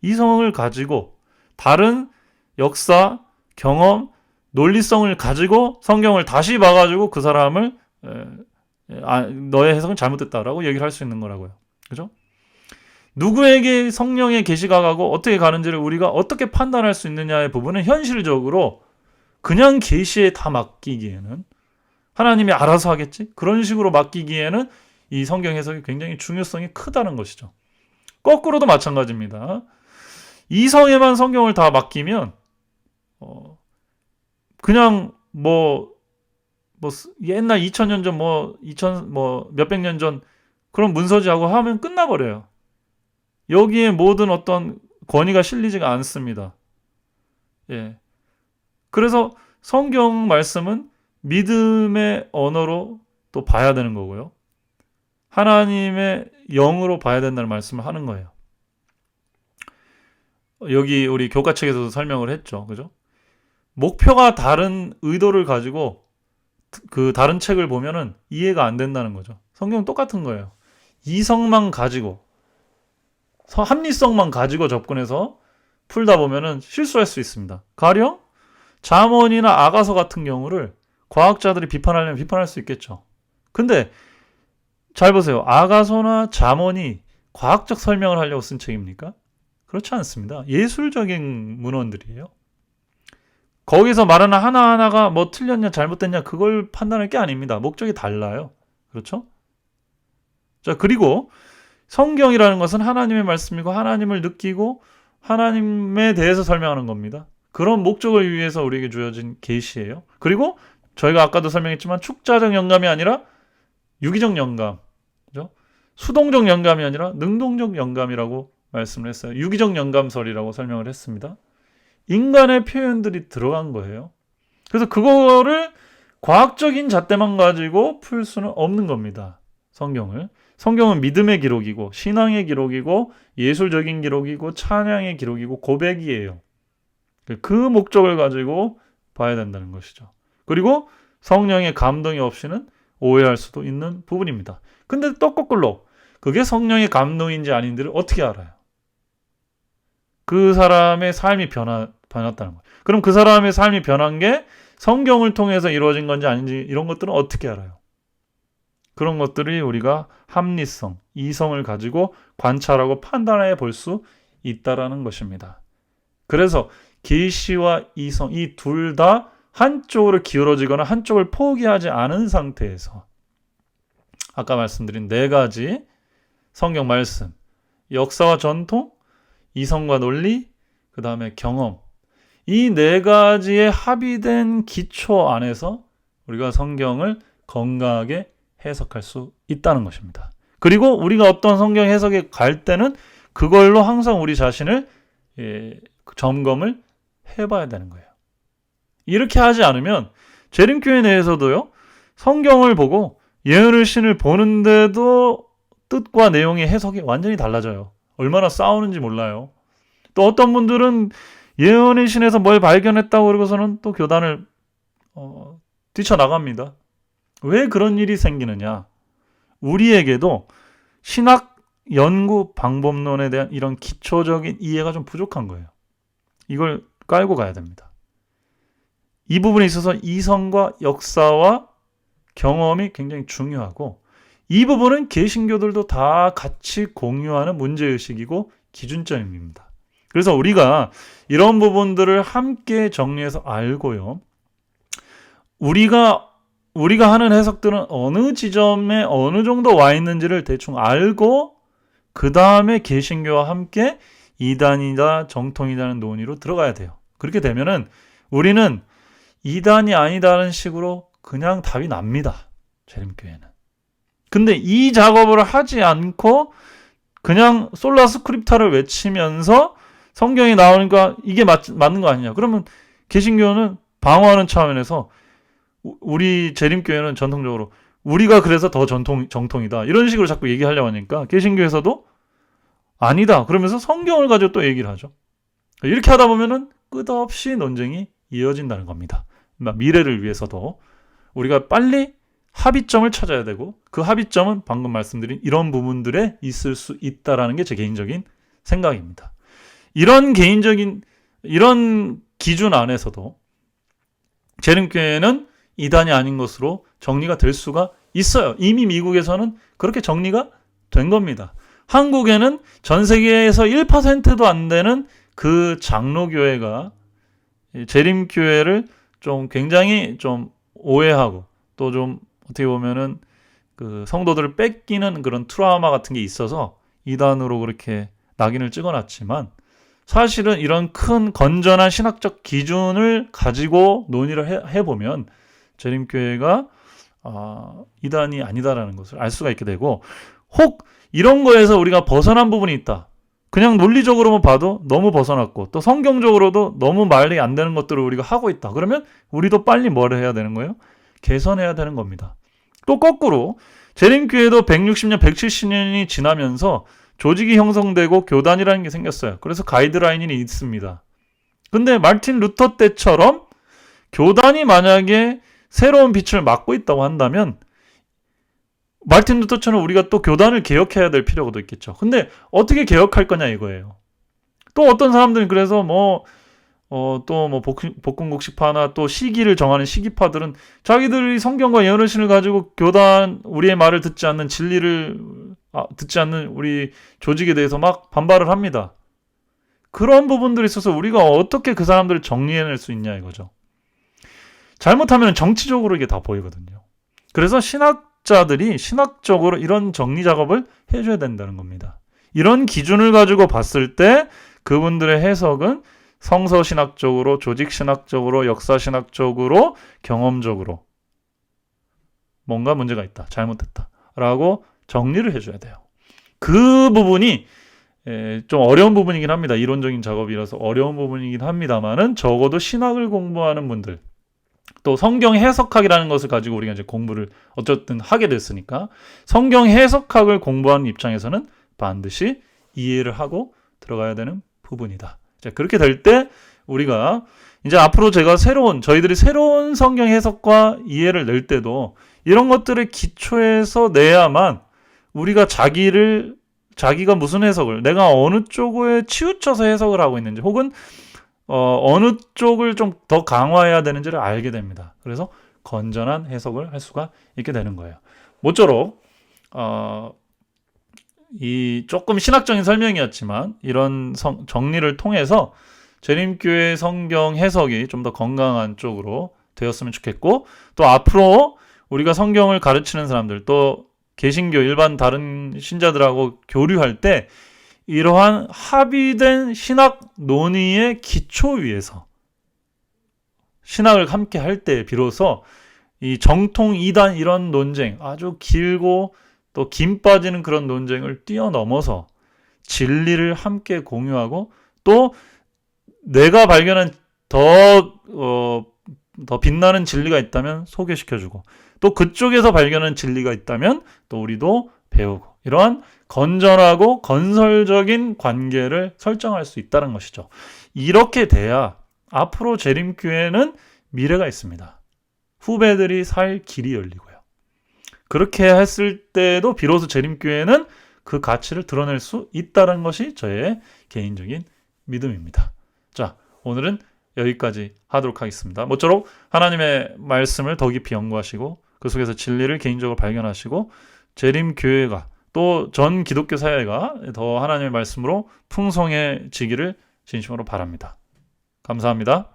이성을 가지고 다른 역사, 경험, 논리성을 가지고 성경을 다시 봐가지고 그 사람을 너의 해석은 잘못됐다라고 얘기를 할 수 있는 거라고요. 그죠? 누구에게 성령의 계시가 가고 어떻게 가는지를 우리가 어떻게 판단할 수 있느냐의 부분은 현실적으로 그냥 계시에 다 맡기기에는 하나님이 알아서 하겠지? 그런 식으로 맡기기에는 이 성경 해석이 굉장히 중요성이 크다는 것이죠. 거꾸로도 마찬가지입니다. 이성에만 성경을 다 맡기면 그냥 옛날 2000년 전 몇백 년 전 그런 문서지하고 하면 끝나버려요. 여기에 모든 어떤 권위가 실리지가 않습니다. 예. 그래서 성경 말씀은 믿음의 언어로 또 봐야 되는 거고요. 하나님의 영으로 봐야 된다는 말씀을 하는 거예요. 여기 우리 교과책에서도 설명을 했죠. 그죠? 목표가 다른 의도를 가지고 그 다른 책을 보면은 이해가 안 된다는 거죠. 성경은 똑같은 거예요. 이성만 가지고, 합리성만 가지고 접근해서 풀다 보면은 실수할 수 있습니다. 가령 잠언이나 아가서 같은 경우를 과학자들이 비판하려면 비판할 수 있겠죠. 근데 잘 보세요. 아가서나 잠언이 과학적 설명을 하려고 쓴 책입니까? 그렇지 않습니다. 예술적인 문헌들이에요. 거기서 말하는 하나하나가 뭐 틀렸냐 잘못됐냐 그걸 판단할 게 아닙니다. 목적이 달라요. 그렇죠? 자, 그리고 성경이라는 것은 하나님의 말씀이고 하나님을 느끼고 하나님에 대해서 설명하는 겁니다. 그런 목적을 위해서 우리에게 주어진 계시예요. 그리고 저희가 아까도 설명했지만 축자적 영감이 아니라 유기적 영감, 그죠? 수동적 영감이 아니라 능동적 영감이라고 말씀을 했어요. 유기적 영감설이라고 설명을 했습니다. 인간의 표현들이 들어간 거예요. 그래서 그거를 과학적인 잣대만 가지고 풀 수는 없는 겁니다. 성경을. 성경은 믿음의 기록이고 신앙의 기록이고 예술적인 기록이고 찬양의 기록이고 고백이에요. 그 목적을 가지고 봐야 된다는 것이죠. 그리고 성령의 감동이 없이는 오해할 수도 있는 부분입니다. 근데 또 거꾸로 그게 성령의 감동인지 아닌지를 어떻게 알아요? 그 사람의 삶이 변했다는 거예요. 그럼 그 사람의 삶이 변한 게 성경을 통해서 이루어진 건지 아닌지 이런 것들은 어떻게 알아요? 그런 것들이 우리가 합리성, 이성을 가지고 관찰하고 판단해 볼 수 있다라는 것입니다. 그래서 계시와 이성 이 둘 다 한쪽으로 기울어지거나 한쪽을 포기하지 않은 상태에서 아까 말씀드린 네 가지 성경 말씀, 역사와 전통, 이성과 논리, 그 다음에 경험 이 네 가지의 합의된 기초 안에서 우리가 성경을 건강하게 해석할 수 있다는 것입니다. 그리고 우리가 어떤 성경 해석에 갈 때는 그걸로 항상 우리 자신을 점검을 해봐야 되는 거예요. 이렇게 하지 않으면 재림교회 내에서도요. 성경을 보고 예언의 신을 보는데도 뜻과 내용의 해석이 완전히 달라져요. 얼마나 싸우는지 몰라요. 또 어떤 분들은 예언의 신에서 뭘 발견했다고 그러고서는 또 교단을 뛰쳐나갑니다. 왜 그런 일이 생기느냐? 우리에게도 신학 연구 방법론에 대한 이런 기초적인 이해가 좀 부족한 거예요. 이걸 깔고 가야 됩니다. 이 부분에 있어서 이성과 역사와 경험이 굉장히 중요하고 이 부분은 개신교들도 다 같이 공유하는 문제의식이고 기준점입니다. 그래서 우리가 이런 부분들을 함께 정리해서 알고요. 우리가 하는 해석들은 어느 지점에 어느 정도 와 있는지를 대충 알고 그 다음에 개신교와 함께 이단이다 정통이다는 논의로 들어가야 돼요. 그렇게 되면은 우리는 이단이 아니다라는 식으로 그냥 답이 납니다. 재림교회는. 근데 이 작업을 하지 않고 그냥 솔라 스크립타를 외치면서 성경이 나오니까 이게 맞는 거 아니냐. 그러면 개신교는 방어하는 차원에서 우리 재림교회는 전통적으로 우리가 그래서 더 정통이다. 이런 식으로 자꾸 얘기하려고 하니까 개신교에서도 아니다. 그러면서 성경을 가지고 또 얘기를 하죠. 이렇게 하다 보면은 끝없이 논쟁이 이어진다는 겁니다. 미래를 위해서도 우리가 빨리 합의점을 찾아야 되고 그 합의점은 방금 말씀드린 이런 부분들에 있을 수 있다라는 게 제 개인적인 생각입니다. 이런 기준 안에서도 재림교회는 이단이 아닌 것으로 정리가 될 수가 있어요. 이미 미국에서는 그렇게 정리가 된 겁니다. 한국에는 전 세계에서 1%도 안 되는 그 장로교회가 재림교회를 좀 굉장히 좀 오해하고 또 좀 어떻게 보면은 그 성도들을 뺏기는 그런 트라우마 같은 게 있어서 이단으로 그렇게 낙인을 찍어놨지만 사실은 이런 큰 건전한 신학적 기준을 가지고 논의를 해보면 재림교회가 이단이 아니다라는 것을 알 수가 있게 되고 혹 이런 거에서 우리가 벗어난 부분이 있다. 그냥 논리적으로만 봐도 너무 벗어났고 또 성경적으로도 너무 말이 안 되는 것들을 우리가 하고 있다. 그러면 우리도 빨리 뭘 해야 되는 거예요? 개선해야 되는 겁니다. 또 거꾸로 재림교회도 160년, 170년이 지나면서 조직이 형성되고 교단이라는 게 생겼어요. 그래서 가이드라인이 있습니다. 근데 마틴 루터 때처럼 교단이 만약에 새로운 빛을 맞고 있다고 한다면 마틴 루터처럼 우리가 또 교단을 개혁해야 될 필요가 있겠죠. 근데 어떻게 개혁할 거냐 이거예요. 또 어떤 사람들은 그래서 복음국시파나 또 시기를 정하는 시기파들은 자기들이 성경과 예언의 신을 가지고 교단, 우리의 말을 듣지 않는 진리를 듣지 않는 우리 조직에 대해서 막 반발을 합니다. 그런 부분들이 있어서 우리가 어떻게 그 사람들을 정리해낼 수 있냐 이거죠. 잘못하면 정치적으로 이게 다 보이거든요. 그래서 신학자들이 신학적으로 이런 정리 작업을 해줘야 된다는 겁니다. 이런 기준을 가지고 봤을 때 그분들의 해석은 성서신학적으로, 조직신학적으로, 역사신학적으로, 경험적으로 뭔가 문제가 있다, 잘못됐다 라고 정리를 해줘야 돼요. 그 부분이 좀 어려운 부분이긴 합니다. 이론적인 작업이라서 어려운 부분이긴 합니다만은 적어도 신학을 공부하는 분들, 또 성경 해석학이라는 것을 가지고 우리가 이제 공부를 어쨌든 하게 됐으니까 성경 해석학을 공부하는 입장에서는 반드시 이해를 하고 들어가야 되는 부분이다. 자, 그렇게 될 때 우리가 이제 앞으로 저희들이 새로운 성경 해석과 이해를 낼 때도 이런 것들을 기초에서 내야만 우리가 자기가 무슨 해석을, 내가 어느 쪽에 치우쳐서 해석을 하고 있는지 혹은 어느 쪽을 좀 더 강화해야 되는지를 알게 됩니다. 그래서 건전한 해석을 할 수가 있게 되는 거예요. 모쪼록 이 조금 신학적인 설명이었지만 이런 정리를 통해서 재림교회 성경 해석이 좀 더 건강한 쪽으로 되었으면 좋겠고, 또 앞으로 우리가 성경을 가르치는 사람들, 또 개신교 일반 다른 신자들하고 교류할 때 이러한 합의된 신학 논의의 기초 위에서 신학을 함께 할 때 비로소 이 정통 이단 이런 논쟁, 아주 길고 또 김 빠지는 그런 논쟁을 뛰어넘어서 진리를 함께 공유하고 또 내가 발견한 더 빛나는 진리가 있다면 소개시켜주고 또 그쪽에서 발견한 진리가 있다면 또 우리도 배우고 이러한 건전하고 건설적인 관계를 설정할 수 있다는 것이죠. 이렇게 돼야 앞으로 재림교회는 미래가 있습니다. 후배들이 살 길이 열리고요. 그렇게 했을 때도 비로소 재림교회는 그 가치를 드러낼 수 있다는 것이 저의 개인적인 믿음입니다. 자, 오늘은 여기까지 하도록 하겠습니다. 모쪼록 하나님의 말씀을 더 깊이 연구하시고 그 속에서 진리를 개인적으로 발견하시고 재림교회가 또 전 기독교 사회가 더 하나님의 말씀으로 풍성해지기를 진심으로 바랍니다. 감사합니다.